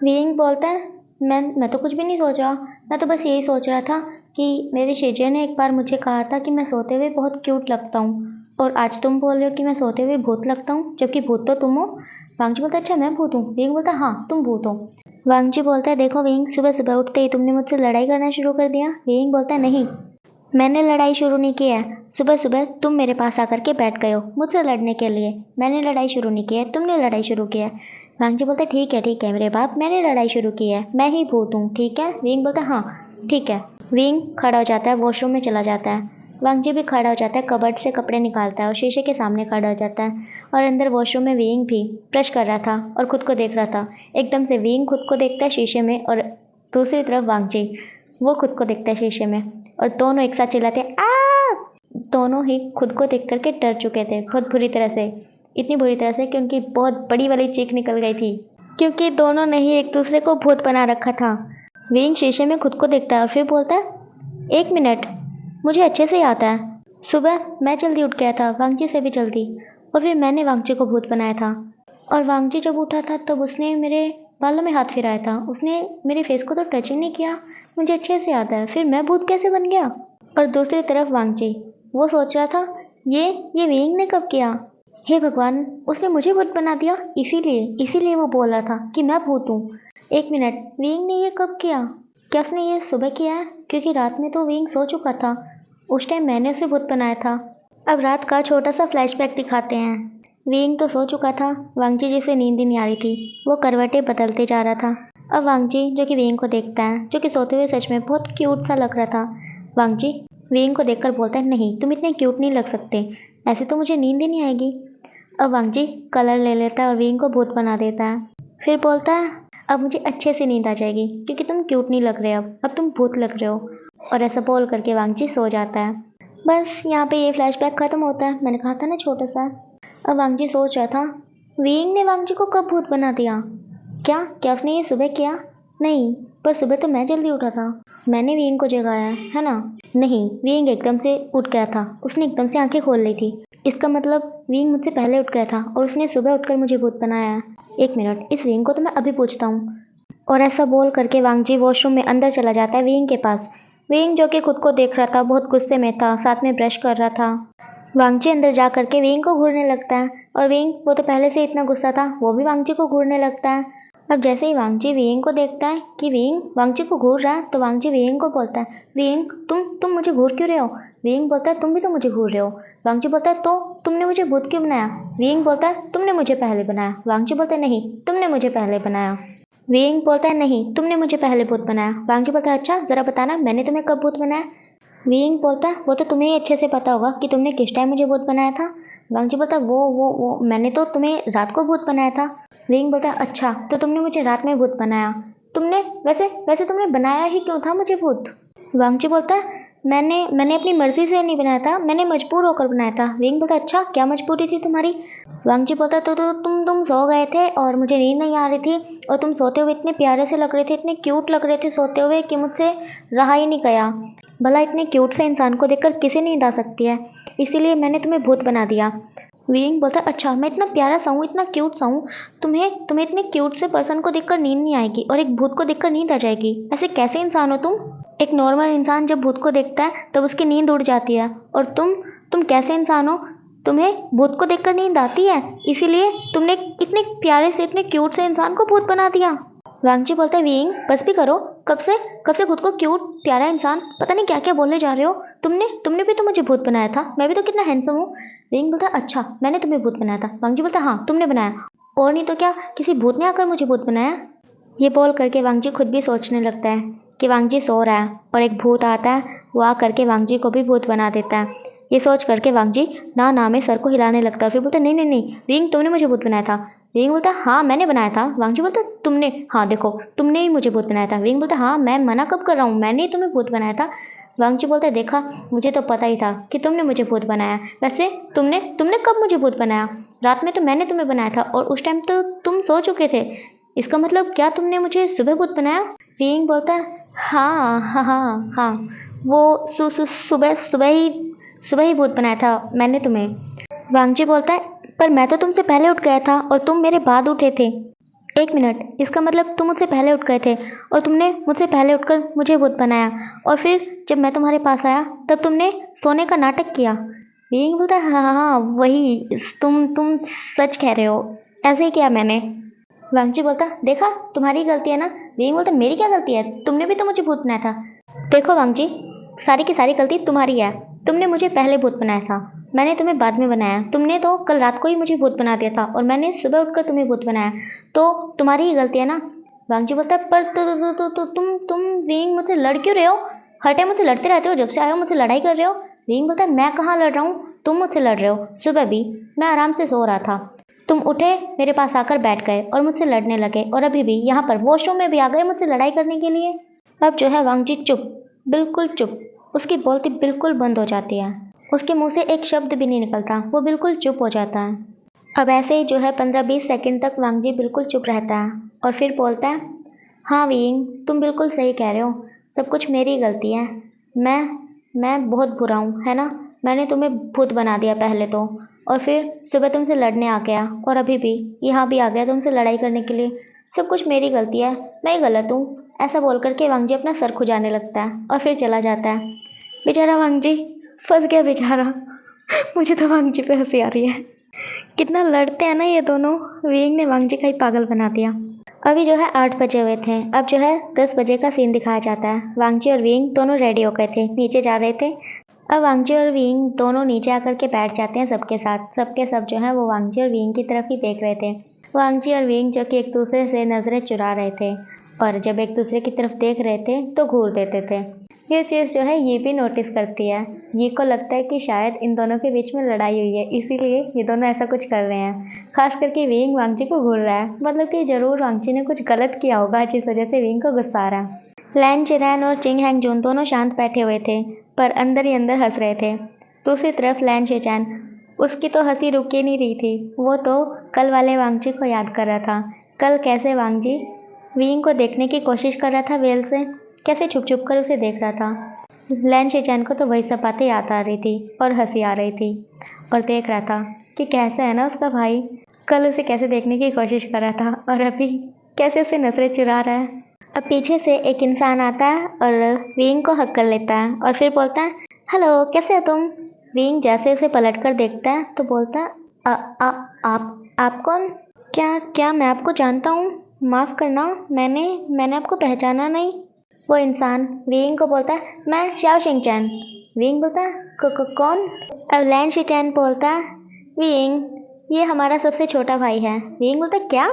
Speaker 1: विंग बोलता है मैं तो कुछ भी नहीं सोच रहा, मैं तो बस यही सोच रहा था कि मेरे शेजे ने एक बार मुझे कहा था कि मैं सोते हुए बहुत क्यूट लगता हूँ, और आज तुम बोल रहे हो कि मैं सोते हुए भूत लगता हूँ, जबकि भूत तो तुम हो। वांगजी बोलता है अच्छा मैं भूत हूँ। विंग बोलता है हाँ तुम भूत हो। वांगजी बोलता है देखो विंग, सुबह सुबह उठते ही तुमने मुझसे लड़ाई करना शुरू कर दिया। विंग बोलता है नहीं, मैंने लड़ाई शुरू नहीं की है, सुबह सुबह तुम मेरे पास आकर के बैठ गए हो मुझसे लड़ने के लिए, मैंने लड़ाई शुरू नहीं की है, तुमने लड़ाई शुरू की है। वांगजी बोलता है ठीक है मेरे बाप, मैंने लड़ाई शुरू की है, मैं ही भूत हूँ ठीक है। विंग बोलता है हाँ ठीक है। विंग खड़ा हो जाता है, वॉशरूम में चला जाता है। वांगजी भी खड़ा हो जाता है, कबर्ड से कपड़े निकालता है और शीशे के सामने खड़ा हो जाता है। और अंदर वॉशरूम में विंग भी ब्रश कर रहा था और खुद को देख रहा था। एकदम से विंग खुद को देखता है शीशे में, और दूसरी तरफ वांगजी, वो खुद को देखता है शीशे में, और दोनों एक साथ चिल्लाते हैं आ। दोनों ही खुद को देख करके डर चुके थे बहुत बुरी तरह से, इतनी बुरी तरह से कि उनकी बहुत बड़ी वाली चीख निकल गई थी, क्योंकि दोनों ने ही एक दूसरे को भूत बना रखा था। विंग शीशे में खुद को देखता है और फिर बोलता है 1 मिनट, मुझे अच्छे से याद है, सुबह मैं जल्दी उठ गया था, वांगजी से भी जल्दी, और फिर मैंने वांगजी को भूत बनाया था। और वांगजी जब उठा था तब उसने मेरे बालों में हाथ फिराया था, उसने मेरे फेस को तो टच ही नहीं किया, मुझे अच्छे से याद है, फिर मैं भूत कैसे बन गया। और दूसरी तरफ वांगजी, वो सोच रहा था ये विंग ने कब किया, हे भगवान, उसने मुझे भूत बना दिया, इसीलिए वो बोल रहा था कि मैं भूत हूँ। 1 मिनट, विंग ने ये कब किया, क्या उसने ये सुबह किया है, क्योंकि रात में तो विंग सो चुका था, उस टाइम मैंने उसे भूत बनाया था। अब रात का छोटा सा फ्लैशबैक दिखाते हैं। विंग तो सो चुका था, वांगजी जिसे नींद ही नहीं आ रही थी, वो करवटें बदलते जा रहा था। अब वांगजी जो कि विंग को देखता है, जो कि सोते हुए सच में बहुत क्यूट सा लग रहा था। वांगजी विंग को देखकर बोलता है नहीं तुम इतने क्यूट नहीं लग सकते, ऐसे तो मुझे नींद ही नहीं आएगी। अब वांगजी कलर ले लेता है और विंग को भूत बना देता है, फिर बोलता है अब मुझे अच्छे से नींद आ जाएगी, क्योंकि तुम क्यूट नहीं लग रहे, अब तुम भूत लग रहे हो। और ऐसा बोल करके वांगजी सो जाता है। बस यहाँ पे ये फ्लैशबैक खत्म होता है। मैंने कहा था ना छोटा सा। अब वांगजी सोच रहा था विंग ने वांगजी को कब भूत बना दिया, क्या उसने ये सुबह किया, नहीं, पर सुबह तो मैं जल्दी उठा था, मैंने विंग को जगाया है ना, नहीं, विंग एकदम से उठ गया था, उसने एकदम से आंखें खोल ली थी, इसका मतलब विंग मुझसे पहले उठ गया था और उसने सुबह उठकर मुझे भूत बनाया है। 1 मिनट, इस विंग को तो मैं अभी पूछता हूँ। और ऐसा बोल करके वांगजी वॉशरूम में अंदर चला जाता है विंग के पास। विंग जो कि खुद को देख रहा था, बहुत गुस्से में था, साथ में ब्रश कर रहा था। वांगजी अंदर जा करके विंग को घूरने लगता है, और विंग, वो तो पहले से इतना गुस्सा था, वो भी वांगजी को घूरने लगता है। अब जैसे ही वांगजी विंग को देखता है कि विंग वांगजी को घूर रहा है, तो वांगजी विंग को बोलता है विंग तुम मुझे घूर क्यों रहे हो। विंग बोलता है तुम भी तो मुझे घूर रहे हो। वांगजी बोलता है तो तुमने मुझे भूत क्यों बनाया। विंग बोलता है तुमने मुझे पहले बनाया। वांगजी बोलता है नहीं, तुमने मुझे पहले बनाया। विंग बोलता है नहीं, तुमने मुझे पहले भूत बनाया। वांगजी बोलता है अच्छा जरा बताना मैंने तुम्हें कब भूत बनाया। विंग बोलता है वो तो तुम्हें ही अच्छे से पता होगा कि तुमने किस टाइम मुझे भूत बनाया था। वांगजी बोलता है वो मैंने तो तुम्हें रात को भूत बनाया था। विंग बोलता है अच्छा तो तुमने मुझे रात में भूत बनाया, तुमने वैसे तुमने बनाया ही क्यों था मुझे भूत। वांगजी बोलता है मैंने अपनी मर्जी से नहीं बनाया था, मैंने मजबूर होकर बनाया था। विंग बोलता है अच्छा क्या मजबूरी थी तुम्हारी। वांगजी बोलता है तो तुम सो गए थे और मुझे नींद नहीं आ रही थी, और तुम सोते हुए इतने प्यारे से लग रहे थे, इतने क्यूट लग रहे थे सोते हुए कि मुझसे रहा ही नहीं गया। भला इतने क्यूट से इंसान को देखकर किसे नींद आ सकती है, इसीलिए मैंने तुम्हें भूत बना दिया। विंग बोलता है अच्छा मैं इतना प्यारा सा हूँ, इतना क्यूट सा हूँ, तुम्हें इतने क्यूट से पर्सन को देखकर नींद नहीं आएगी और एक भूत को देखकर नींद आ जाएगी, ऐसे कैसे इंसान हो तुम। एक नॉर्मल इंसान जब भूत को देखता है तब उसकी नींद उड़ जाती है, और तुम कैसे इंसान हो, तुम्हें भूत को देखकर नींद आती है, इसीलिए तुमने इतने प्यारे से इतने क्यूट से इंसान को भूत बना दिया। वांगजी बोलता है विंग बस भी करो, कब से खुद को क्यूट प्यारा इंसान पता नहीं क्या क्या बोलने जा रहे हो, तुमने भी तो मुझे भूत बनाया था, मैं भी तो कितना हैंडसम हूँ। विंग बोलता है अच्छा मैंने तुम्हें भूत बनाया था। वांगजी बोलता है हाँ तुमने बनाया, और नहीं तो क्या किसी भूत ने आकर मुझे भूत बनाया। ये बोल करके वांगजी खुद भी सोचने लगता है कि वांगजी सो रहा है और एक भूत आता है, वो आ करके वांगजी को भी भूत बना देता है। ये सोच करके वांगजी ना में सर को हिलाने लगता है, फिर बोलता है नहीं विंग तुमने मुझे भूत बनाया था। विंग बोलता है हाँ मैंने बनाया था। वांगजी बोलता है तुमने, हाँ देखो तुमने ही मुझे भूत बनाया था। विंग बोलता है हाँ मैं मना कब कर रहा हूँ, मैंने ही तुम्हें भूत बनाया था। वांगची बोलता है, देखा, मुझे तो पता ही था कि तुमने मुझे भूत बनाया। वैसे तुमने तुमने कब मुझे भूत बनाया? रात में तो मैंने तुम्हें बनाया था और उस टाइम तो तुम सो चुके थे। इसका मतलब क्या तुमने मुझे सुबह भूत बनाया? विंग बोलता है, हाँ हाँ हाँ हाँ, वो सुबह ही भूत बनाया था मैंने तुम्हें। वांगजी बोलता है, पर मैं तो तुमसे पहले उठ गया था और तुम मेरे बाद उठे थे। एक मिनट, इसका मतलब तुम मुझसे पहले उठ गए थे और तुमने मुझसे पहले उठकर मुझे भूत बनाया, और फिर जब मैं तुम्हारे पास आया तब तुमने सोने का नाटक किया। विंग बोलता है, हाँ हाँ हाँ, वही, तुम सच कह रहे हो, ऐसे ही किया मैंने। वांगजी बोलता, देखा, तुम्हारी गलती है ना। विंग बोलता, मेरी क्या गलती है? तुमने भी तो मुझे भूत बनाया था। देखो वांगजी, सारी की सारी गलती तुम्हारी है। तुमने मुझे पहले भूत बनाया था, मैंने तुम्हें बाद में बनाया। तुमने तो कल रात को ही मुझे भूत बना दिया था और मैंने सुबह उठकर तुम्हें भूत बनाया, तो तुम्हारी ही गलती है ना। वांगजी बोलता है, पर तुम विंग मुझसे लड़ क्यों रहे हो? हर टाइम मुझसे लड़ते रहते हो, जब से आए हो मुझसे लड़ाई कर रहे हो। विंग बोलता है, मैं कहाँ लड़ रहा हूँ, तुम मुझसे लड़ रहे हो। सुबह भी मैं आराम से सो रहा था, तुम उठे, मेरे पास आकर बैठ गए और मुझसे लड़ने लगे, और अभी भी यहाँ पर वॉशरूम में भी आ गए मुझसे लड़ाई करने के लिए। अब जो है वांगजी चुप, बिल्कुल चुप, उसकी बोलती बिल्कुल बंद हो जाती है, उसके मुंह से एक शब्द भी नहीं निकलता, वो बिल्कुल चुप हो जाता है। अब ऐसे ही जो है 15-20 सेकंड तक वांगजी बिल्कुल चुप रहता है और फिर बोलता है, हाँ विंग, तुम बिल्कुल सही कह रहे हो, सब कुछ मेरी गलती है। मैं बहुत बुरा हूँ, है ना। मैंने तुम्हें भूत बना दिया पहले तो, और फिर सुबह तुमसे लड़ने आ गया, और अभी भी यहाँ भी आ गया तुमसे लड़ाई करने के लिए। सब कुछ मेरी गलती है, मैं ही गलत हूँ। ऐसा बोल करके वांगजी अपना सर खुजाने लगता है और फिर चला जाता है। बेचारा वांगजी फंस गया बेचारा। मुझे तो वांगजी पे हंसी आ रही है, कितना लड़ते हैं ना ये दोनों। विंग ने वांगजी का ही पागल बना दिया। अभी जो है 8 बजे हुए थे, अब जो है 10 बजे का सीन दिखाया जाता है। वांगजी और विंग दोनों रेडी हो गए थे, नीचे जा रहे थे। अब वांगजी और विंग दोनों नीचे आकर के बैठ जाते हैं सबके साथ। सबके सब जो है वो वांगजी और विंग की तरफ ही देख रहे थे। वांगजी और विंग जो कि एक दूसरे से नज़रें चुरा रहे थे, और जब एक दूसरे की तरफ देख रहे थे तो घूर देते थे। ये चीज़ जो है ये भी नोटिस करती है। ये को लगता है कि शायद इन दोनों के बीच में लड़ाई हुई है, इसीलिए ये दोनों ऐसा कुछ कर रहे हैं। खास करके विंग वांगजी को घूर रहा है, मतलब कि ज़रूर वांगजी ने कुछ गलत किया होगा जिस वजह से विंग को गुस्सा आ रहा है। लैन चिरैन और चिंग हैंग जून दोनों शांत बैठे हुए थे, पर अंदर ही अंदर हंस रहे थे। दूसरी तरफ लैन शेचैन, उसकी तो हंसी रुक ही नहीं रही थी। वो तो कल वाले वांगजी को याद कर रहा था। कल कैसे वांगजी विंग को देखने की कोशिश कर रहा था वेल से, कैसे छुप छुप कर उसे देख रहा था। लैन शेचैन को तो वही सब बातें याद आ रही थी और हंसी आ रही थी, और देख रहा था कि कैसे है ना उसका भाई, कल उसे कैसे देखने की कोशिश कर रहा था और अभी कैसे उसे नजरें चुरा रहा है। अब पीछे से एक इंसान आता है और विंग को हक कर लेता है और फिर बोलता है, हेलो, कैसे हो तुम? विंग जैसे उसे पलट कर देखता है तो बोलता है, आप कौन? क्या मैं आपको जानता हूँ? माफ़ करना, मैंने आपको पहचाना नहीं। वो इंसान विंग को बोलता है, मैं शाओ शिंगचैन। विंग बोलता है, कौन? अब लैन शिचैन बोलता है, विंग, ये हमारा सबसे छोटा भाई है। विंग बोलता है, क्या?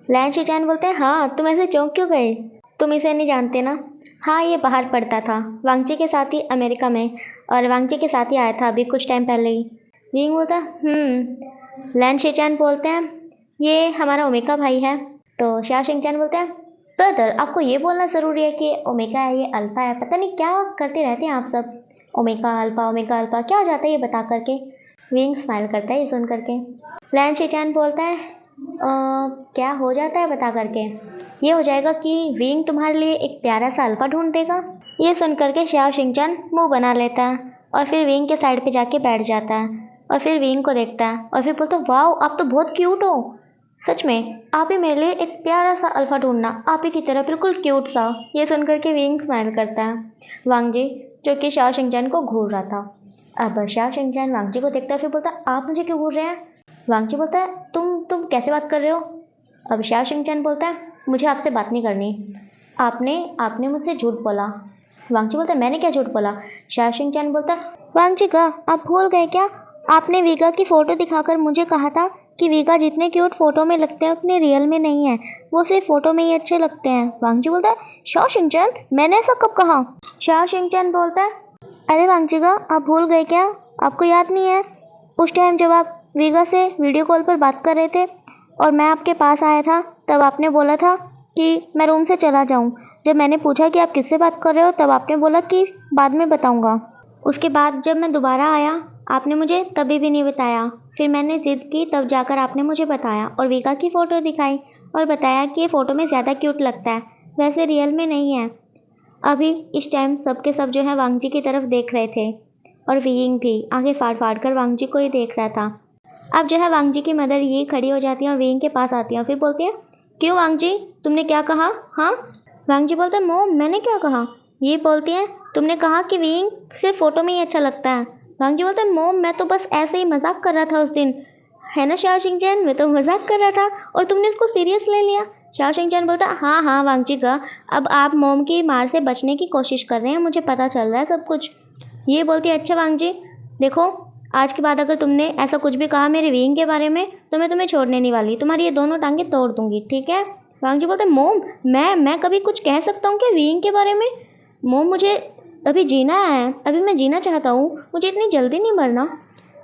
Speaker 1: लैन शिचैन बोलते हैं, हाँ, तुम ऐसे चौंक क्यों गए? तुम इसे नहीं जानते ना? हाँ, ये बाहर पढ़ता था वांगची के साथ ही अमेरिका में, और वांगची के साथ ही आया था अभी कुछ टाइम पहले ही। विंग बोलता लैन शेचैन बोलते हैं, ये हमारा ओमेगा भाई है। तो शाओ शिंगचैन बोलते हैं, ब्रदर, आपको ये बोलना ज़रूरी है कि ओमेगा है, ये अल्फ़ा है, पता नहीं क्या करते रहते हैं आप सब। ओमेगा अल्फ़ा क्या हो जाता है ये बता करके? विंग स्माइल करता है ये सुन करके। लैन शेचैन बोलता है, क्या हो जाता है बता करके? ये हो जाएगा कि विंग तुम्हारे लिए एक प्यारा सा अल्फा ढूंढ देगा। ये सुन करके शाओ शिंगचैन मुंह बना लेता है और फिर विंग के साइड पे जाके बैठ जाता है और फिर विंग को देखता है और फिर बोलता है, वाओ, आप तो बहुत क्यूट हो। सच में आप ही मेरे लिए एक प्यारा सा अल्फा ढूंढना, आप ही की तरह बिल्कुल क्यूट सा। ये सुन करके विंग स्माइल करता है। वांगजी जो कि शाओ शिंगचैन को घूर रहा था, अब शाओ शिंगचैन वांगजी को देखता है फिर बोलता है, आप मुझे क्यों घूर रहे हैं? वांगजी बोलता है, तुम कैसे बात कर रहे हो? अब शाओ शिंगचैन बोलता है, मुझे आपसे बात नहीं करनी। आपने मुझसे झूठ बोला। वांगजी बोलता है, मैंने क्या झूठ बोला? शाओ शिंगचैन बोलता है, वांगजी का आप भूल गए क्या? आपने वीगा की फ़ोटो दिखाकर मुझे कहा था कि वीगा जितने क्यूट फ़ोटो में लगते हैं उतने रियल में नहीं है, वो सिर्फ फ़ोटो में ही अच्छे लगते हैं। वांगजी बोलता है, शाओ शिंगचैन, मैंने ऐसा कब कहा? शाओ शिंगचैन बोलता है, अरे वांगजी का आप भूल गए क्या? आपको याद नहीं है उस टाइम जब आप वीगा से वीडियो कॉल पर बात कर रहे थे और मैं आपके पास आया था, तब आपने बोला था कि मैं रूम से चला जाऊं, जब मैंने पूछा कि आप किससे बात कर रहे हो, तब आपने बोला कि बाद में बताऊंगा। उसके बाद जब मैं दोबारा आया, आपने मुझे तभी भी नहीं बताया। फिर मैंने ज़िद की, तब जाकर आपने मुझे बताया और विका की फ़ोटो दिखाई और बताया कि ये फ़ोटो में ज़्यादा क्यूट लगता है, वैसे रियल में नहीं है। अभी इस टाइम सबके सब जो है वांगजी की तरफ देख रहे थे और वीइंग भी आगे फाड़ कर वांगजी को ही देख रहा था। अब जो है वांगजी की मदर ये खड़ी हो जाती है और वीइंग के पास आती है और फिर बोलती है, क्यों वांगजी, तुमने क्या कहा? हाँ। वांगजी बोलता है, मोम मैंने क्या कहा? ये बोलती है, तुमने कहा कि वीइंग सिर्फ फ़ोटो में ही अच्छा लगता है। वांगजी बोलता है, मोम मैं तो बस ऐसे ही मजाक कर रहा था उस दिन, है ना शाओशिंग-चैन, मैं तो मजाक कर रहा था और तुमने इसको सीरियस ले लिया। शाओशिंग-चैन बोलता, हाँ हाँ वांगजी का, अब आप मोम की मार से बचने की कोशिश कर रहे हैं, मुझे पता चल रहा है सब कुछ। ये बोलती है, अच्छा वांगजी, देखो आज के बाद अगर तुमने ऐसा कुछ भी कहा मेरे वीइंग के बारे में तो मैं तुम्हें छोड़ने नहीं वाली, तुम्हारी ये दोनों टांगे तोड़ दूंगी, ठीक है? वांगजी बोलते, मोम मैं कभी कुछ कह सकता हूँ क्या वीइंग के बारे में? मोम मुझे अभी जीना है, अभी मैं जीना चाहता हूँ, मुझे इतनी जल्दी नहीं मरना।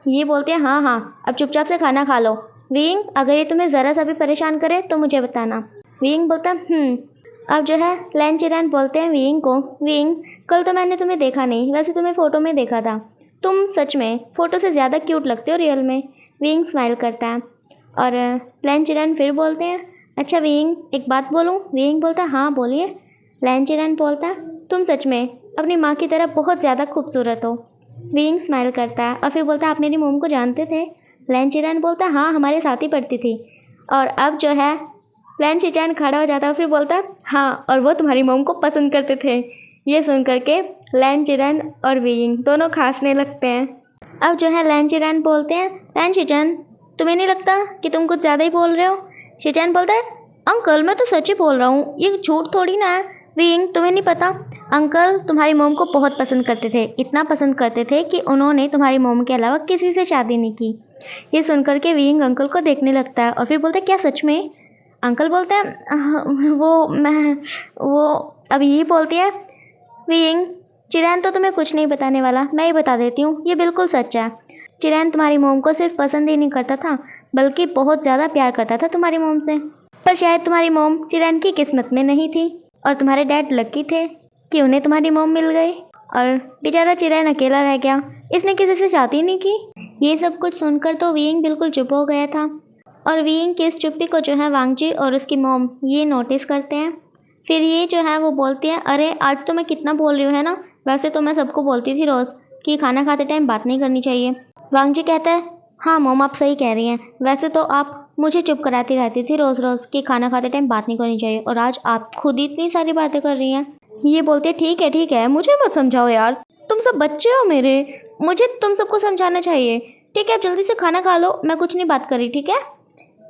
Speaker 1: ये बोलते हैं, हाँ हाँ अब चुपचाप से खाना खा लो। वीइंग अगर ये तुम्हें ज़रा सा भी परेशान करे तो मुझे बताना। वीइंग बोलता अब जो है लैन चिरैन बोलते हैं वीइंग को, वीइंग कल तो मैंने तुम्हें देखा नहीं, वैसे तुम्हें फ़ोटो में देखा था, तुम सच में फ़ोटो से ज़्यादा क्यूट लगते हो रियल में। वीइंग स्माइल करता है और लैन चिरैन फिर बोलते हैं, अच्छा वीइंग एक बात बोलूँ? वीइंग बोलता है, हाँ बोलिए। लैन चिरैन बोलता है, तुम सच में अपनी माँ की तरह बहुत ज़्यादा खूबसूरत हो। वीइंग स्माइल करता है और फिर बोलता है, आप मेरी मोम को जानते थे? लैन चिरैन बोलता है, हाँ हमारे साथ ही पढ़ती थी। और अब जो है लैन चिरैन खड़ा हो जाता है और फिर बोलता है, हाँ और वो तुम्हारी मोम को पसंद करते थे। ये सुन करके लैन चिरैन और वीइंग दोनों खांसने लगते हैं। अब जो है लैन चिरैन बोलते हैं, लैन चिरैन तुम्हें नहीं लगता कि तुम कुछ ज़्यादा ही बोल रहे हो? चिरैन बोलता है, अंकल मैं तो सच ही बोल रहा हूँ, ये झूठ थोड़ी ना है। वीइंग तुम्हें नहीं पता, अंकल तुम्हारी मोम को बहुत पसंद करते थे, इतना पसंद करते थे कि उन्होंने तुम्हारी मोम के अलावा किसी से शादी नहीं की। ये सुनकर के वीइंग अंकल को देखने लगता है और फिर बोलता है, क्या सच में? अंकल बोलते हैं, वो अब ये बोलती है वीइंग, चिरैन तो तुम्हें कुछ नहीं बताने वाला, मैं ही बता देती हूँ, ये बिल्कुल सच है। चिरैन तुम्हारी मोम को सिर्फ पसंद ही नहीं करता था बल्कि बहुत ज़्यादा प्यार करता था तुम्हारी मोम से। पर शायद तुम्हारी मोम चिरैन की किस्मत में नहीं थी और तुम्हारे डैड लकी थे कि उन्हें तुम्हारी मोम मिल गई और बेचारा चिरैन अकेला रह गया, इसने किसी से शादी नहीं की। ये सब कुछ सुनकर तो वीइंग बिल्कुल चुप हो गया था और वीइंग की इस चुप्पी को जो है वांगजी और उसकी मोम ये नोटिस करते हैं। फिर ये जो है वो बोलती है, अरे आज तो मैं कितना बोल रही हूँ है ना, वैसे तो मैं सबको बोलती थी रोज़ कि खाना खाते टाइम बात नहीं करनी चाहिए। वांगजी कहता है, हाँ मोम आप सही कह रही हैं, वैसे तो आप मुझे चुप कराती रहती थी रोज़ रोज़ कि खाना खाते टाइम बात नहीं करनी चाहिए और आज आप खुद ही इतनी सारी बातें कर रही हैं। ये बोलते हैं, ठीक है मुझे मत समझाओ यार, तुम सब बच्चे हो मेरे, मुझे तुम सबको समझाना चाहिए। ठीक है अब जल्दी से खाना खा लो, मैं कुछ नहीं बात कर रही, ठीक है?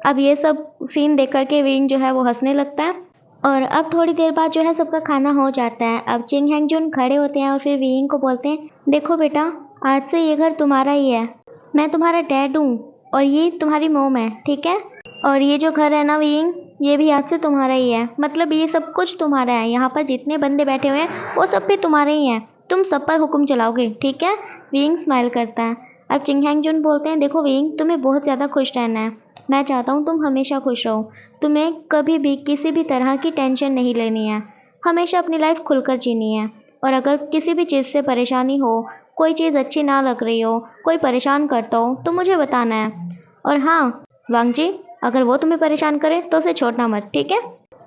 Speaker 1: अब ये सब सीन देख कर के वीइंग जो है वो हंसने लगता है और अब थोड़ी देर बाद जो है सबका खाना हो जाता है। अब चिंग हैंग जुन खड़े होते हैं और फिर वीइंग को बोलते हैं, देखो बेटा आज से ये घर तुम्हारा ही है, मैं तुम्हारा डैड हूँ और ये तुम्हारी मोम है, ठीक है? और ये जो घर है ना वीइंग, ये भी आज से तुम्हारा ही है, मतलब ये सब कुछ तुम्हारा है, यहाँ पर जितने बंदे बैठे हुए हैं वो सब भी तुम्हारे ही हैं, तुम सब पर हुक्म चलाओगे, ठीक है? वीइंग स्माइल करता है। अब चिंग हैंग जुन बोलते हैं, देखो वीइंग तुम्हें बहुत ज़्यादा खुश रहना है, मैं चाहता हूँ तुम हमेशा खुश रहो, तुम्हें कभी भी किसी भी तरह की टेंशन नहीं लेनी है, हमेशा अपनी लाइफ खुलकर जीनी है और अगर किसी भी चीज़ से परेशानी हो, कोई चीज़ अच्छी ना लग रही हो, कोई परेशान करता हो तो मुझे बताना है। और हाँ वांगजी अगर वो तुम्हें परेशान करे तो उसे छोड़ना मत, ठीक है?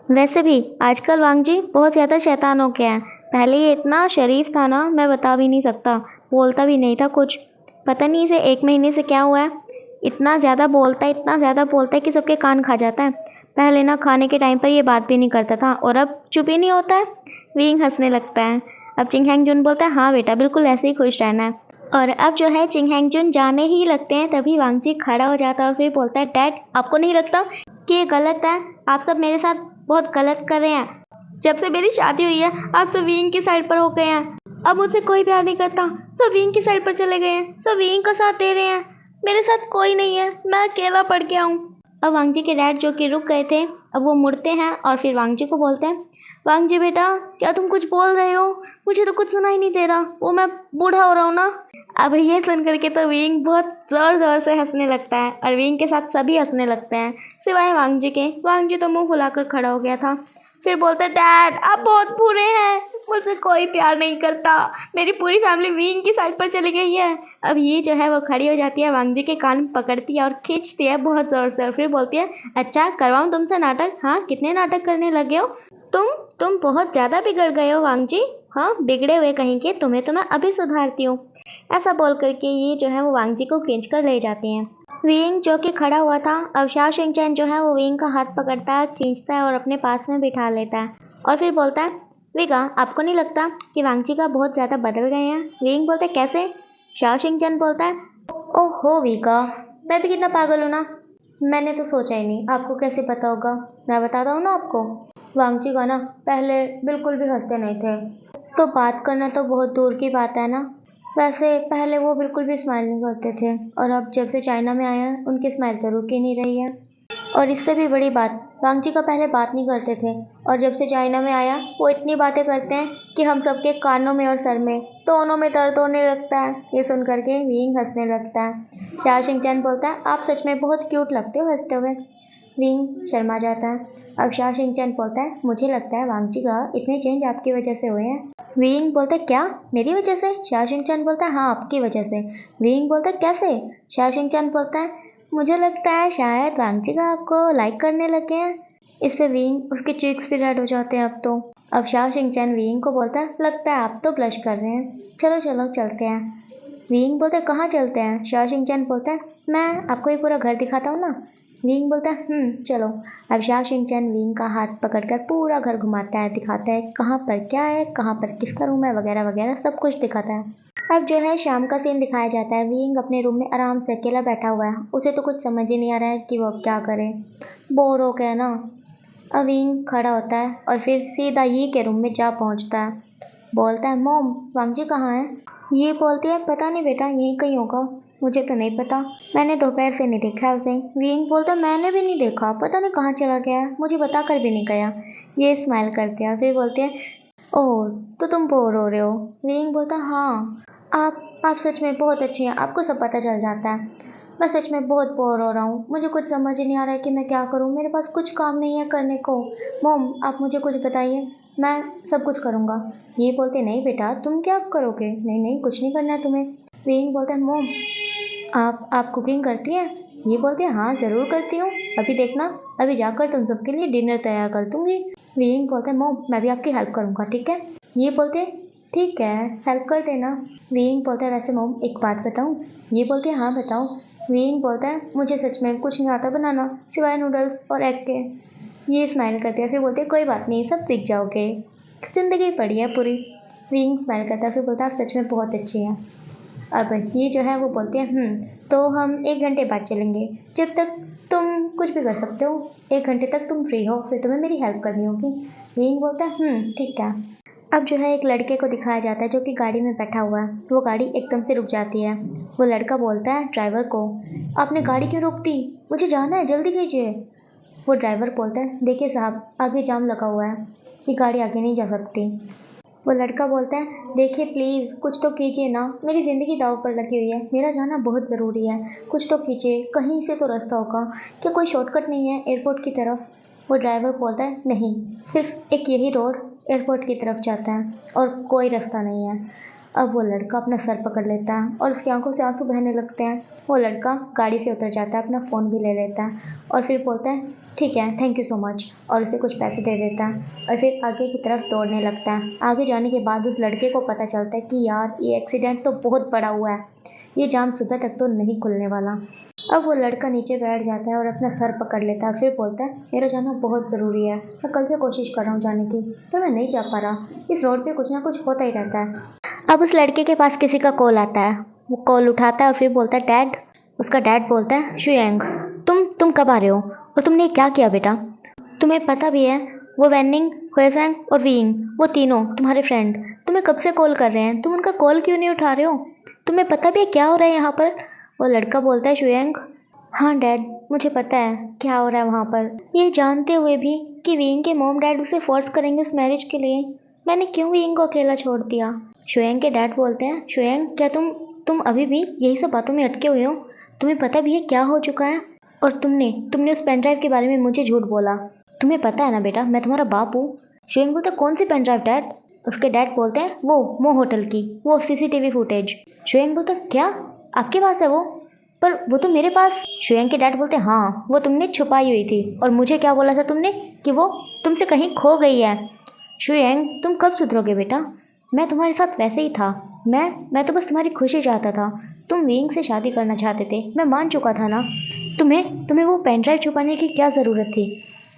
Speaker 1: वैसे भी आजकल वांगजी बहुत ज़्यादा शैतान हो गया है, पहले ये इतना शरीफ था ना, मैं बता भी नहीं सकता, बोलता भी नहीं था कुछ, पता नहीं इसे 1 महीने से क्या हुआ है, इतना ज़्यादा बोलता है कि सबके कान खा जाता है। पहले ना खाने के टाइम पर ये बात भी नहीं करता था और अब चुप ही नहीं होता है। वीइंग हंसने लगता है। अब चिंग हैंग जुन बोलता है, हाँ बेटा बिल्कुल ऐसे ही खुश रहना है। और अब जो है चिंग हैंग जुन जाने ही लगते हैं तभी वांगजी खड़ा हो जाता है और फिर बोलता है, डैड आपको नहीं लगता कि ये गलत है, आप सब मेरे साथ बहुत गलत कर रहे हैं, जब से मेरी शादी हुई है आप सब वीइंग की साइड पर हो गए हैं, अब मुझसे कोई प्यार नहीं करता, सब वीइंग की साइड पर चले गए हैं, सब वीइंग का साथ दे रहे हैं, मेरे साथ कोई नहीं है, मैं अकेला पड़ गया हूँ। अब वांगजी के डैड जो कि रुक गए थे अब वो मुड़ते हैं और फिर वांगजी को बोलते हैं, वांगजी बेटा क्या तुम कुछ बोल रहे हो, मुझे तो कुछ सुनाई नहीं दे रहा, वो मैं बूढ़ा हो रहा हूँ ना। अब ये सुन करके तो वीइंग बहुत ज़ोर ज़ोर से हंसने लगता है और वीइंग के साथ सभी हंसने लगते हैं सिवाय वांगजी के। वांगजी तो मुंह फुलाकर खड़ा हो गया था। फिर बोलता है डैड आप बहुत बुरे हैं, मुझसे कोई प्यार नहीं करता, मेरी पूरी फैमिली विंग की साइड पर चली गई है। अब ये जो है वो खड़ी हो जाती है, वांगजी के कान पकड़ती है और खींचती है बहुत ज़ोर से। फिर बोलती है अच्छा करवाऊँ तुमसे नाटक? हाँ कितने नाटक करने लगे हो तुम तुम बहुत ज़्यादा बिगड़ गए हो वांगजी। हाँ बिगड़े हुए कहीं के, तुम्हें तो मैं अभी सुधारती हूँ। ऐसा बोल करके ये जो है वो वांगजी को खींच कर ले जाती हैं। विंग जो कि खड़ा हुआ था, अब शाओ शिंगचैन जो है वो विंग का हाथ पकड़ता है, खींचता है और अपने पास में बिठा लेता है और फिर बोलता है विगा आपको नहीं लगता कि वांगजी का बहुत ज़्यादा बदल गए हैं? विंग बोलता है कैसे? शाओ शिंगचैन बोलता है ओहो विगा, मैं भी कितना पागल हूँ ना, मैंने तो सोचा ही नहीं, आपको कैसे पता होगा? मैं बताता हूँ ना आपको। वांगजी का ना पहले बिल्कुल भी हंसते नहीं थे, तो बात करना तो बहुत दूर की बात है ना। वैसे पहले वो बिल्कुल भी स्माइल नहीं करते थे और अब जब से चाइना में आए हैं उनकी स्माइल तो रुक ही नहीं रही है। और इससे भी बड़ी बात, वांगजी का पहले बात नहीं करते थे और जब से चाइना में आया वो इतनी बातें करते हैं कि हम सबके कानों में और सर में दोनों में दर्द होने लगता है। ये सुन करके विंग हंसने लगता है। शाओ शिंगचैन बोलता है आप सच में बहुत क्यूट लगते हो हंसते हुए। विंग शर्मा जाता है। अब शाओ शिंगचैन बोलता है मुझे लगता है वांगजी का इतने चेंज आपकी वजह से हुए हैं। विंग बोलता है क्या मेरी वजह से? शाओ शिंगचैन बोलता है हाँ आपकी वजह से। विंग बोलता है कैसे? शाओ शिंगचैन बोलता है मुझे लगता है शायद वांगजी का आपको लाइक करने लगे हैं। इस पे विंग उसके चीक्स भी रेड हो जाते हैं अब तो। अब शाओ शिंगचैन विंग को बोलता है लगता है आप तो ब्लश कर रहे हैं, चलो चलो चलते हैं। विंग बोलता है कहाँ चलते हैं? शाओ शिंगचैन बोलता है मैं आपको ये पूरा घर दिखाता हूँ ना। विंग बोलता है चलो। अब शाओ शिंगचैन विंग का हाथ पकड़कर पूरा घर घुमाता है, दिखाता है कहाँ पर क्या है, कहाँ पर किसका रूम है, वगैरह वगैरह सब कुछ दिखाता है। अब जो है शाम का सीन दिखाया जाता है। विंग अपने रूम में आराम से अकेला बैठा हुआ है, उसे तो कुछ समझ ही नहीं आ रहा है कि वो अब क्या करे, बोर हो गया ना। अब विंग खड़ा होता है और फिर सीधा ये के रूम में जा पहुंचता है। बोलता है मॉम वांगजी कहाँ है? ये बोलती है पता नहीं बेटा यहीं कहीं होगा, मुझे तो नहीं पता, मैंने दोपहर से नहीं देखा उसे। विंग बोलता है मैंने भी नहीं देखा, पता नहीं कहाँ चला गया है, मुझे बता कर भी नहीं गया। ये स्माइल करते हैं और फिर बोलते हैं ओह तो तुम बोर हो रहे हो? विंग बोलता है हाँ आप सच में बहुत अच्छे हैं, आपको सब पता चल जाता है। मैं सच में बहुत बोर हो रहा हूँ, मुझे कुछ समझ ही नहीं आ रहा है कि मैं क्या करूँ, मेरे पास कुछ काम नहीं है करने को। मॉम आप मुझे कुछ बताइए, मैं सब कुछ करूँगा। ये बोलते नहीं बेटा तुम क्या करोगे? नहीं नहीं कुछ नहीं करना है तुम्हें। विंग बोलता है मॉम आप कुकिंग करती हैं? ये बोलते हैं हाँ ज़रूर करती हूँ, अभी देखना अभी जाकर तुम सबके लिए डिनर तैयार कर दूँगी। विंग बोलता है मॉम मैं भी आपकी हेल्प करूँगा ठीक है? ये बोलते ठीक है हेल्प कर देना। विंग बोलता है वैसे मॉम एक बात बताऊँ? ये बोलती है हाँ बताओ। विंग बोलता है मुझे सच में कुछ नहीं आता बनाना सिवाय नूडल्स और एग के। ये स्माइल करते हैं फिर बोलते हैं कोई बात नहीं सब सीख जाओगे, ज़िंदगी पड़ी है पूरी। विंग स्माइल करता है फिर बोलता है आप सच में बहुत अच्छी हैं। अब ये जो है वो बोलते हैं तो हम 1 घंटे बाद चलेंगे, जब तक तुम कुछ भी कर सकते हो, 1 घंटे तक तुम फ्री हो फिर तुम्हें मेरी हेल्प करनी होगी। विंग बोलता है ठीक है। अब जो है एक लड़के को दिखाया जाता है जो कि गाड़ी में बैठा हुआ है। वो गाड़ी एकदम से रुक जाती है। वो लड़का बोलता है ड्राइवर को आपने गाड़ी क्यों रोक दी, मुझे जाना है जल्दी कीजिए। वो ड्राइवर बोलता है देखिए साहब आगे जाम लगा हुआ है, ये गाड़ी आगे नहीं जा सकती। वो लड़का बोलता है देखिए प्लीज़ कुछ तो कीजिए ना, मेरी ज़िंदगी दांव पर लगी हुई है, मेरा जाना बहुत ज़रूरी है, कुछ तो कीजिए, कहीं से तो रास्ता होगा, क्या कोई शॉर्टकट नहीं है एयरपोर्ट की तरफ? वो ड्राइवर बोलता है नहीं, सिर्फ एक यही रोड एयरपोर्ट की तरफ जाता है और कोई रास्ता नहीं है। अब वो लड़का अपना सर पकड़ लेता है और उसकी आंखों से आंसू बहने लगते हैं। वो लड़का गाड़ी से उतर जाता है, अपना फ़ोन भी ले लेता है और फिर बोलता है ठीक है थैंक यू सो मच, और उसे कुछ पैसे दे देता है और फिर आगे की तरफ दौड़ने लगता है। आगे जाने के बाद उस लड़के को पता चलता है कि यार ये एक्सीडेंट तो बहुत बड़ा हुआ है, ये जाम सुबह तक तो नहीं खुलने वाला। अब वो लड़का नीचे बैठ जाता है और अपना सर पकड़ लेता है, फिर बोलता है मेरा जाना बहुत ज़रूरी है, मैं कल से कोशिश कर रहा हूँ जाने की, पर मैं नहीं जा पा रहा, इस रोड पे कुछ ना कुछ होता ही रहता है। अब उस लड़के के पास किसी का कॉल आता है, वो कॉल उठाता है और फिर बोलता है डैड। उसका डैड बोलता है शुयांग तुम कब आ रहे हो और तुमने ये क्या किया बेटा? तुम्हें पता भी है वो वैनिंग हुएजैंग और वीइंग वो तीनों तुम्हारे फ्रेंड तुम्हें कब से कॉल कर रहे हैं, तुम उनका कॉल क्यों नहीं उठा रहे हो? तुम्हें पता भी है क्या हो रहा है यहाँ पर? वो लड़का बोलता है शुयांग हाँ डैड मुझे पता है क्या हो रहा है वहाँ पर, ये जानते हुए भी कि वीइंग के मॉम डैड उसे फोर्स करेंगे उस मैरिज के लिए, मैंने क्यों वीइंग को अकेला छोड़ दिया? शुयांग के डैड बोलते हैं शुयांग क्या तुम अभी भी यही सब बातों में अटके हुए हो? तुम्हें पता भी है क्या हो चुका है? और तुमने उस पेन ड्राइव के बारे में मुझे झूठ बोला, तुम्हें पता है ना बेटा, मैं तुम्हारा बाप हूँ। शुएंग बोलता कौन सी पेन ड्राइव डैड? उसके डैड बोलते हैं वो होटल की, वो सीसीटीवी फुटेज। शुएंग बोलता क्या आपके पास है वो? पर वो तो मेरे पास। शुएंग के डैड बोलते हाँ, वो तुमने छुपाई हुई थी और मुझे क्या बोला था तुमने कि वो तुमसे कहीं खो गई है। शुएंग तुम कब सुधरोगे बेटा? मैं तुम्हारे साथ वैसे ही था। मैं तो बस तुम्हारी खुशी चाहता था। तुम विंग से शादी करना चाहते थे, मैं मान चुका था ना। तुम्हें तुम्हें वो पेन ड्राइव छुपाने की क्या ज़रूरत थी?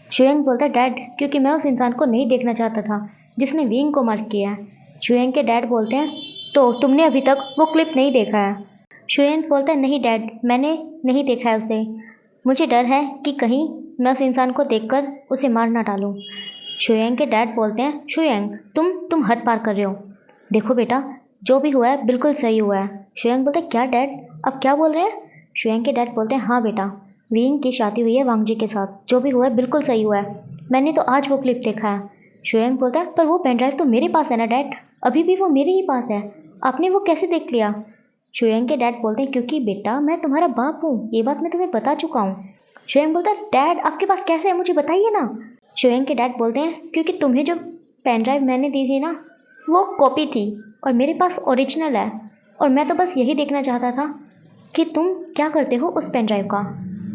Speaker 1: शुएंग बोलता डैड क्योंकि मैं उस इंसान को नहीं देखना चाहता था जिसने विंग को मार किया है। शुएंग के डैड बोलते हैं तो तुमने अभी तक वो क्लिप नहीं देखा है? शुएंग बोलता है नहीं डैड, मैंने नहीं देखा है उसे। मुझे डर है कि कहीं मैं उस इंसान को देखकर उसे मार ना डालूं। शुएंग के डैड बोलते हैं शुएंग तुम हद पार कर रहे हो। देखो बेटा, जो भी हुआ है बिल्कुल सही हुआ है। शुएंग बोलते हैं क्या डैड, आप क्या बोल रहे हैं? शुएंग के डैड बोलते हैं हाँ बेटा, विंग की शादी हुई है वांगजी के साथ, जो भी हुआ है बिल्कुल सही हुआ है। मैंने तो आज वो क्लिप देखा है। शुएंग बोलता है पर वो पेन ड्राइव तो मेरे पास है ना डैड, अभी भी वो मेरे ही पास है, आपने वो कैसे देख लिया? शुएंग के डैड बोलते हैं क्योंकि बेटा मैं तुम्हारा बाप हूँ, ये बात मैं तुम्हें बता चुका हूँ। शुएंग बोलता है डैड आपके पास कैसे है, मुझे बताइए ना। शुएंग के डैड बोलते हैं क्योंकि तुम्हें जो पेन ड्राइव मैंने दी थी ना, वो कॉपी थी और मेरे पास ओरिजिनल है, और मैं तो बस यही देखना चाहता था कि तुम क्या करते हो उस पेन ड्राइव का।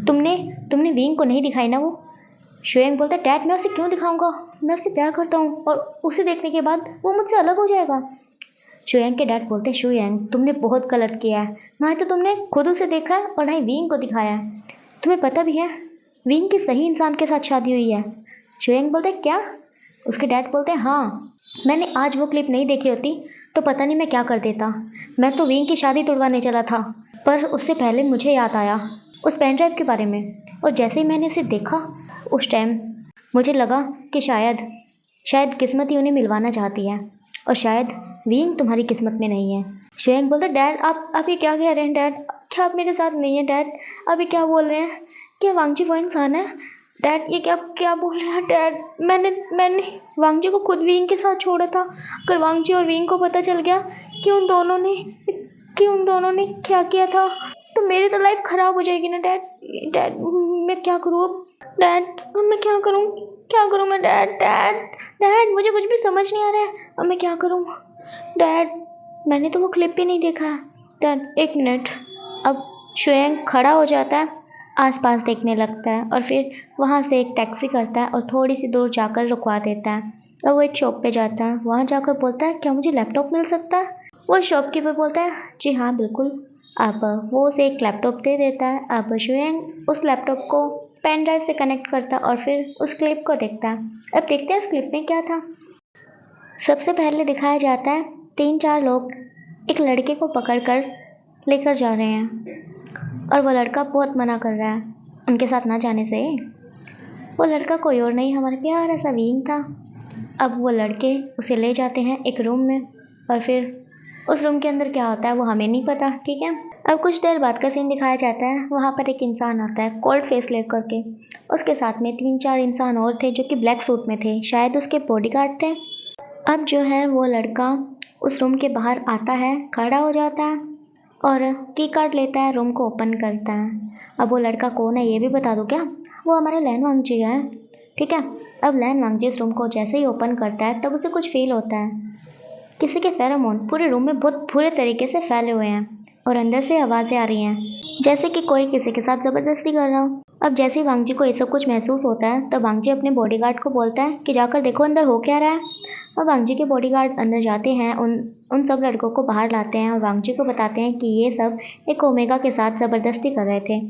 Speaker 1: तुमने तुमने विंग को नहीं दिखाई ना वो। शुएंग बोलता है डैड मैं उसे क्यों दिखाऊंगा, मैं उससे प्यार करता हूँ और उसे देखने के बाद वो मुझसे अलग हो जाएगा। शुएंग के डैड बोलते हैं शुएंग तुमने बहुत गलत किया है, ना तो तुमने खुद उसे देखा है और ना ही विंग को दिखाया है। तुम्हें पता भी है विंग की सही इंसान के साथ शादी हुई है। शुएंग बोलते हैं क्या? उसके डैड बोलते हैं हाँ, मैंने आज वो क्लिप नहीं देखी होती तो पता नहीं मैं क्या कर देता। मैं तो विंग की शादी तुड़वाने चला था, पर उससे पहले मुझे याद आया उस पेन ड्राइव के बारे में, और जैसे ही मैंने उसे देखा उस टाइम मुझे लगा कि शायद किस्मत ही उन्हें मिलवाना चाहती है, और शायद विंग तुम्हारी किस्मत में नहीं है। शुएंग बोलता डैड आप ये क्या कह रहे हैं डैड, क्या आप मेरे साथ नहीं है डैड, अभी क्या बोल रहे हैं, क्या वांगजी वो इंसान है? डैड ये क्या क्या बोल रहे हैं डैड, मैंने वांगजी को खुद विंग के साथ छोड़ा था। अगर वांगजी और विंग को पता चल गया कि उन दोनों ने क्या किया था तो मेरी तो लाइफ खराब हो जाएगी ना डैड। डैड मैं क्या करूँ अब? डैड मैं क्या करूँ मैं डैड मुझे कुछ भी समझ नहीं आ रहा है, अब मैं क्या करूँ? डैड मैंने तो वो क्लिप भी नहीं देखा है। डैड एक मिनट। अब शुएंग खड़ा हो जाता है, आसपास देखने लगता है और फिर वहाँ से एक टैक्सी करता है और थोड़ी सी दूर जाकर रुकवा देता है। और वो एक शॉप पे जाता है, वहाँ जाकर बोलता है क्या मुझे लैपटॉप मिल सकता है? वो शॉपकीपर बोलता है जी हाँ बिल्कुल। अब वो उसे एक लैपटॉप दे देता है। अब शुएंग उस लैपटॉप को पेन ड्राइव से कनेक्ट करता है और फिर उस क्लिप को देखता है। अब देखते हैं उस क्लिप में क्या था। सबसे पहले दिखाया जाता है 3-4 लोग एक लड़के को पकड़कर लेकर जा रहे हैं और वो लड़का बहुत मना कर रहा है उनके साथ ना जाने से। वो लड़का कोई और नहीं, हमारा प्यारा सा विंग था। अब वो लड़के उसे ले जाते हैं एक रूम में, और फिर उस रूम के अंदर क्या होता है वो हमें नहीं पता, ठीक है। अब कुछ देर बाद का सीन दिखाया जाता है। वहाँ पर एक इंसान आता है कोल्ड फेस लेकर के, उसके साथ में 3-4 इंसान और थे जो कि ब्लैक सूट में थे, शायद उसके बॉडीगार्ड थे। अब जो है वो लड़का उस रूम के बाहर आता है, खड़ा हो जाता है और की कार्ड लेता है, रूम को ओपन करता है। अब वो लड़का कौन है ये भी बता दो क्या? वो हमारा लैन वांगजी है, ठीक है। अब लैन वांगजी इस रूम को जैसे ही ओपन करता है तब उसे कुछ फील होता है, किसी के फेरोमोन पूरे रूम में बहुत बुरे तरीके से फैले हुए हैं और अंदर से आवाज़ें आ रही हैं जैसे कि कोई किसी के साथ ज़बरदस्ती कर रहा हो। अब जैसे ही वांगजी को ये सब कुछ महसूस होता है तब वांगजी अपने बॉडीगार्ड को बोलता है कि जाकर देखो अंदर हो क्या रहा है। अब वांगजी के बॉडीगार्ड अंदर जाते हैं, उन सब लड़कों को बाहर लाते हैं और वांगजी को बताते हैं कि ये सब एक ओमेगा के साथ ज़बरदस्ती कर रहे थे।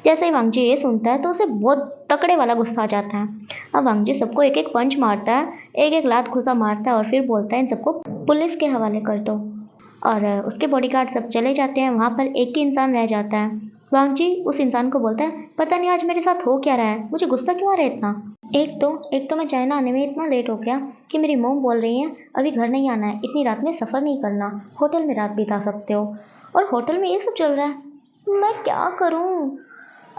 Speaker 1: जैसे ही वांगजी ये सुनता है तो उसे बहुत तकड़े वाला गुस्सा आ जाता है। अब वांगजी सबको एक एक पंच मारता है, एक एक लात घुसा मारता है और फिर बोलता है इन सबको पुलिस के हवाले कर दो। और उसके बॉडीगार्ड सब चले जाते हैं। वहाँ पर एक ही इंसान रह जाता है। वांगजी उस इंसान को बोलता है पता नहीं आज मेरे साथ हो क्या रहा है, मुझे गुस्सा क्यों आ रहा है इतना। एक तो मैं चाइना आने में इतना लेट हो गया कि मेरी मॉम बोल रही है अभी घर नहीं आना है, इतनी रात में सफ़र नहीं करना, होटल में रात बिता सकते हो, और होटल में ये सब चल रहा है, मैं क्या करूँ।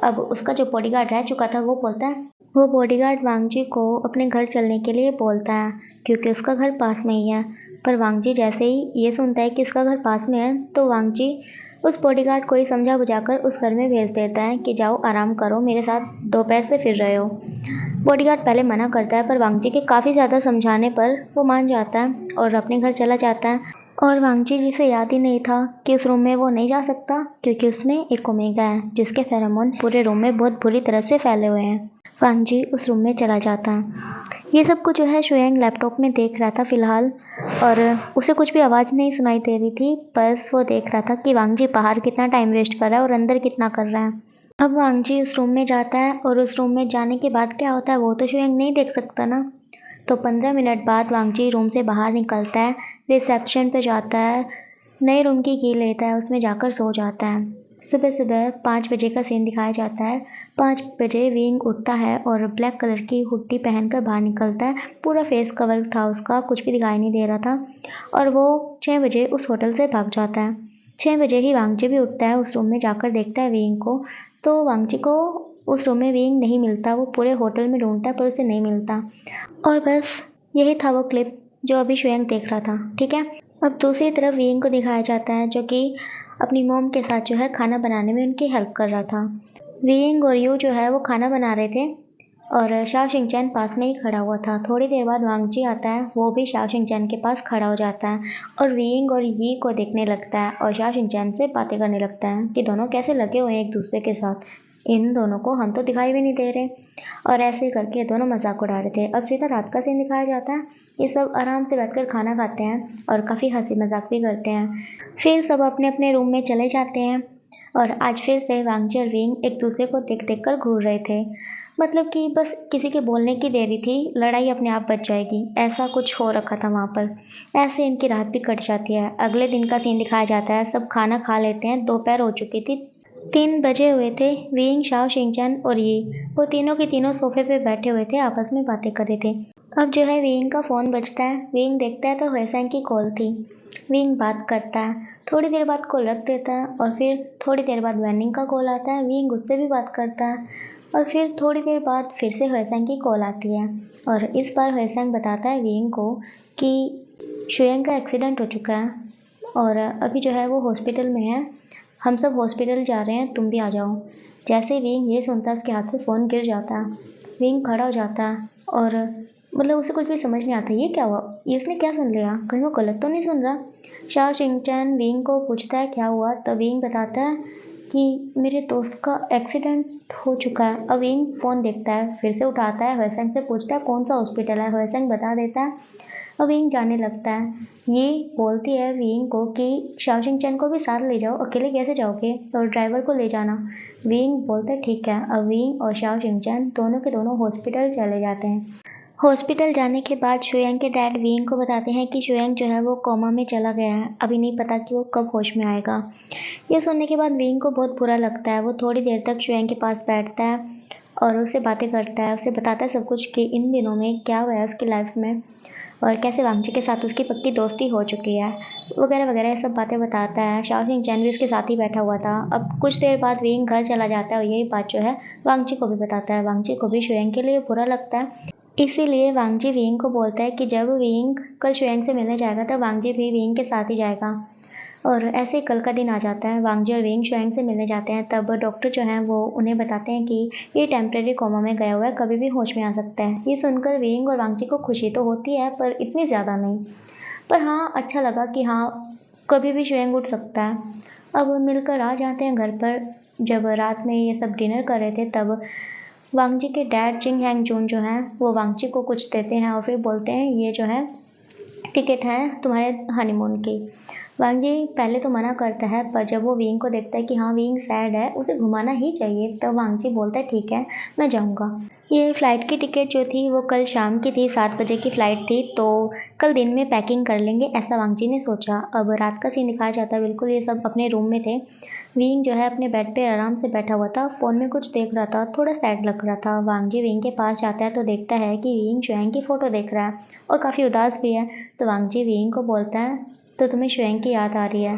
Speaker 1: अब उसका जो बॉडीगार्ड रह चुका था वो बोलता है, वो बॉडीगार्ड वांगजी को अपने घर चलने के लिए बोलता है क्योंकि उसका घर पास में ही है। पर वांगजी जैसे ही ये सुनता है कि उसका घर पास में है तो वांगजी उस बॉडीगार्ड को ही समझा बुझाकर उस घर में भेज देता है कि जाओ आराम करो, मेरे साथ दोपहर से फिर रहे हो। बॉडीगार्ड पहले मना करता है पर वांगजी के काफ़ी ज़्यादा समझाने पर वो मान जाता है और अपने घर चला जाता है। और वांगजी जिसे याद ही नहीं था कि उस रूम में वो नहीं जा सकता क्योंकि उसमें एक ओमेगा है जिसके फेरोमोन पूरे रूम में बहुत बुरी तरह से फैले हुए हैं। वांगजी उस रूम में चला जाता है। ये सब कुछ जो है शुयांग लैपटॉप में देख रहा था फ़िलहाल, और उसे कुछ भी आवाज़ नहीं सुनाई दे रही थी, बस वो देख रहा था कि वांगजी बाहर कितना टाइम वेस्ट कर रहा है और अंदर कितना कर रहा है। अब वांगजी उस रूम में जाता है और उस रूम में जाने के बाद क्या होता है वो तो शुयांग नहीं देख सकता ना। तो 15 मिनट बाद वांगजी रूम से बाहर निकलता है, रिसेप्शन पे जाता है, नए रूम की लेता है, उसमें जाकर सो जाता है। सुबह सुबह 5 बजे का सीन दिखाया जाता है। 5 बजे विंग उठता है और ब्लैक कलर की हुड्डी पहनकर बाहर निकलता है। पूरा फेस कवर था उसका, कुछ भी दिखाई नहीं दे रहा था, और वो 6 बजे उस होटल से भाग जाता है। 6 बजे ही वांगजी भी उठता है, उस रूम में जाकर देखता है विंग को। तो वांगजी को उस रूम में विंग नहीं मिलता। वो पूरे होटल में ढूंढता है पर उसे नहीं मिलता। और बस यही था वो क्लिप जो अभी शुयांग देख रहा था। ठीक है, अब दूसरी तरफ विंग को दिखाया जाता है जो कि अपनी मॉम के साथ जो है खाना बनाने में उनकी हेल्प कर रहा था। विंग और यू जो है वो खाना बना रहे थे और शाओ शिंगचैन पास में ही खड़ा हुआ था। थोड़ी देर बाद वांगजी आता है, वो भी शाओ शिंगचैन के पास खड़ा हो जाता है और विंग और यी को देखने लगता है और शाओ शिंगचैन से बातें करने लगता है कि दोनों कैसे लगे हुए हैं एक दूसरे के साथ, इन दोनों को हम तो दिखाई भी नहीं दे रहे। और ऐसे करके दोनों मजाक उड़ा रहे थे। अब सीधा रात का सीन दिखाया जाता है। ये सब आराम से बैठकर खाना खाते हैं और काफ़ी हंसी मजाक भी करते हैं। फिर सब अपने अपने रूम में चले जाते हैं और आज फिर से वांगजी और विंग एक दूसरे को देख देख कर घूर रहे थे। मतलब कि बस किसी के बोलने की देरी थी, लड़ाई अपने आप बच जाएगी, ऐसा कुछ हो रखा था वहाँ पर। ऐसे इनकी रात भी कट जाती है। अगले दिन का सीन दिखाया जाता है। सब खाना खा लेते हैं, दोपहर हो चुकी थी, 3 बजे हुए थे। विंग, शाओ शिंगचैन और ये वो तीनों के तीनों सोफे पे बैठे हुए थे, आपस में बातें कर रहे थे। अब जो है विंग का फ़ोन बजता है। विंग देखता है तो हुएसैंग की कॉल थी। विंग बात करता है, थोड़ी देर बाद कॉल रख देता है और फिर थोड़ी देर बाद वैनिंग का कॉल आता है। विंग उससे भी बात करता है और फिर थोड़ी देर बाद फिर से हुएसैंग की कॉल आती है और इस बार हुएसैंग बताता है विंग को कि शुयांग का एक्सीडेंट हो चुका है और अभी जो है वो हॉस्पिटल में है। हम सब हॉस्पिटल जा रहे हैं, तुम भी आ जाओ। जैसे विंग ये सुनता है उसके हाथ से फ़ोन गिर जाता है। विंग खड़ा हो जाता है और मतलब उसे कुछ भी समझ नहीं आता ये क्या हुआ, ये उसने क्या सुन लिया, कहीं वो गलत तो नहीं सुन रहा। शाओ शिंगचैन विंग को पूछता है क्या हुआ, तब विंग बताता है कि मेरे दोस्त का एक्सीडेंट हो चुका है। अब विंग फ़ोन देखता है, फिर से उठाता है, हुएसैंग से पूछता है कौन सा हॉस्पिटल है। हुएसैंग बता देता है। अब विंग जाने लगता है। ये बोलती है विंग को कि शाओ शिंगचैन को भी साथ ले जाओ, अकेले कैसे जाओगे, और ड्राइवर को ले जाना। विंग बोलता है ठीक है। अब विंग और शाओ शिंगचैन दोनों के दोनों हॉस्पिटल चले जाते हैं। हॉस्पिटल जाने के बाद शुयांग के डैड विंग को बताते हैं कि शुयांग जो है वो कोमा में चला गया है, अभी नहीं पता कि वो कब होश में आएगा। ये सुनने के बाद विंग को बहुत बुरा लगता है। वो थोड़ी देर तक शुयांग के पास बैठता है और उससे बातें करता है, उसे बताता है सब कुछ कि इन दिनों में क्या हुआ है उसकी लाइफ में और कैसे वांगजी के साथ उसकी पक्की दोस्ती हो चुकी है, वगैरह वगैरह ये सब बातें बताता है। शाओ शिंगचैन भी उसके साथ ही बैठा हुआ था। अब कुछ देर बाद विंग घर चला जाता है और यही बात जो है वांगजी को भी बताता है। वांगजी को भी शुयांग के लिए बुरा लगता है, इसीलिए वांगजी विंग को बोलता है कि जब विंग कल शुयांग से मिलने जाएगा तब वांगजी भी विंग के साथ ही जाएगा। और ऐसे ही कल का दिन आ जाता है। वांगजी और विंग शुयांग से मिलने जाते हैं, तब डॉक्टर जो हैं वो उन्हें बताते हैं कि ये टेम्परेरी कोमा में गया हुआ है, कभी भी होश में आ सकता है। ये सुनकर विंग और वांगजी को खुशी तो होती है पर इतनी ज़्यादा नहीं, पर हाँ अच्छा लगा कि हाँ कभी भी शुयांग उठ सकता है। अब मिलकर आ जाते हैं घर पर। जब रात में ये सब डिनर कर रहे थे तब वांगजी के डैड जिंग हैंग जून जो हैं वो वांगजी को कुछ देते हैं और फिर बोलते हैं ये जो है टिकट है तुम्हारे हनीमून की। वांगजी पहले तो मना करता है पर जब वो विंग को देखता है कि हाँ विंग सैड है, उसे घुमाना ही चाहिए, तब वांगजी बोलता है ठीक है मैं जाऊँगा। ये फ़्लाइट की टिकट जो थी वो कल शाम की थी, 7 बजे की फ़्लाइट थी, तो कल दिन में पैकिंग कर लेंगे ऐसा वांगजी ने सोचा। अब रात का सीन दिखाया जाता है। बिल्कुल ये सब अपने रूम में थे। विंग जो है अपने बेड पे आराम से बैठा हुआ था, फ़ोन में कुछ देख रहा था, थोड़ा सैड लग रहा था। वांगजी विंग के पास जाता है तो देखता है कि विंग शुयांग की फ़ोटो देख रहा है और काफ़ी उदास भी है। तो वांगजी विंग को बोलता है तो तुम्हें शुयांग की याद आ रही है?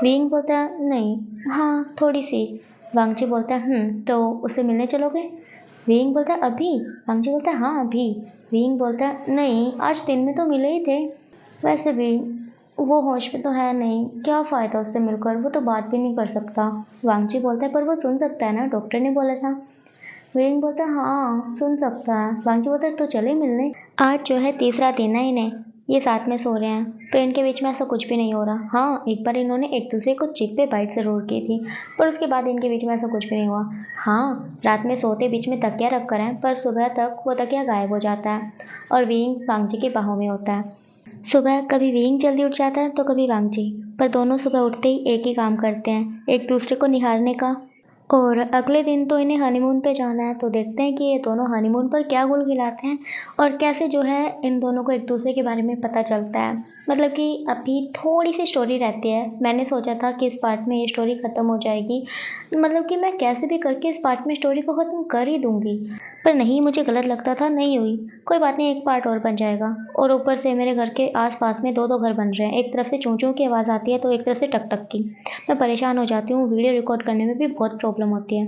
Speaker 1: विंग बोलता है नहीं, हाँ थोड़ी सी। वांगजी बोलता है तो उससे मिलने चलोगे? विंग बोलता है अभी? वांगजी बोलता है हाँ अभी। विंग बोलता है नहीं, आज दिन में तो मिले ही थे, वैसे भी वो होश में तो है नहीं, क्या फ़ायदा उससे मिलकर, वो तो बात भी नहीं कर सकता। वांगजी बोलता है पर वो सुन सकता है ना, डॉक्टर ने बोला था। विंग बोलता है हाँ सुन सकता है। वांगजी बोलता है तो चले मिलने। आज जो है तीसरा दिन है इन्हें, ये साथ में सो रहे हैं, पर इनके बीच में ऐसा कुछ भी नहीं हो रहा। हाँ एक बार इन्होंने एक दूसरे को चिक पे बाइट ज़रूर की थी, पर उसके बाद इनके बीच में ऐसा कुछ भी नहीं हुआ। हाँ रात में सोते बीच में तकिया रख कर है, पर सुबह तक वो तकिया गायब हो जाता है और विंग वांगजी की बाहों में होता है। सुबह कभी विंग जल्दी उठ जाता है तो कभी वांगजी, पर दोनों सुबह उठते ही एक ही काम करते हैं, एक दूसरे को निहारने का। और अगले दिन तो इन्हें हनीमून पे जाना है, तो देखते हैं कि ये दोनों हनीमून पर क्या गुल खिलाते हैं और कैसे जो है इन दोनों को एक दूसरे के बारे में पता चलता है। मतलब कि अभी थोड़ी सी स्टोरी रहती है। मैंने सोचा था कि इस पार्ट में ये स्टोरी ख़त्म हो जाएगी, मतलब कि मैं कैसे भी करके इस पार्ट में स्टोरी को ख़त्म कर ही दूँगी, पर नहीं, मुझे गलत लगता था, नहीं हुई। कोई बात नहीं, एक पार्ट और बन जाएगा। और ऊपर से मेरे घर के आस-पास में 2-2 घर बन रहे हैं। एक तरफ से चूँ-चूँ की आवाज़ आती है तो एक तरफ से टक-टक की। मैं परेशान हो जाती हूँ, वीडियो रिकॉर्ड करने में भी बहुत प्रॉब्लम होती है।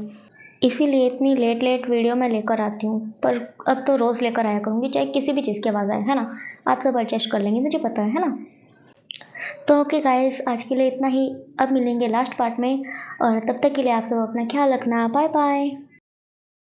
Speaker 1: इसीलिए इतनी लेट वीडियो मैं लेकर आती हूँ, पर अब तो रोज़ लेकर आया करूँगी, चाहे किसी भी चीज़ की आवाज़ आए, है ना? आप सब एडजस्ट कर लेंगे, मुझे पता है ना? तो ओके गाइस, आज के लिए इतना ही। अब मिलेंगे लास्ट पार्ट में, और तब तक के लिए आप सब अपना ख्याल रखना। Bye bye.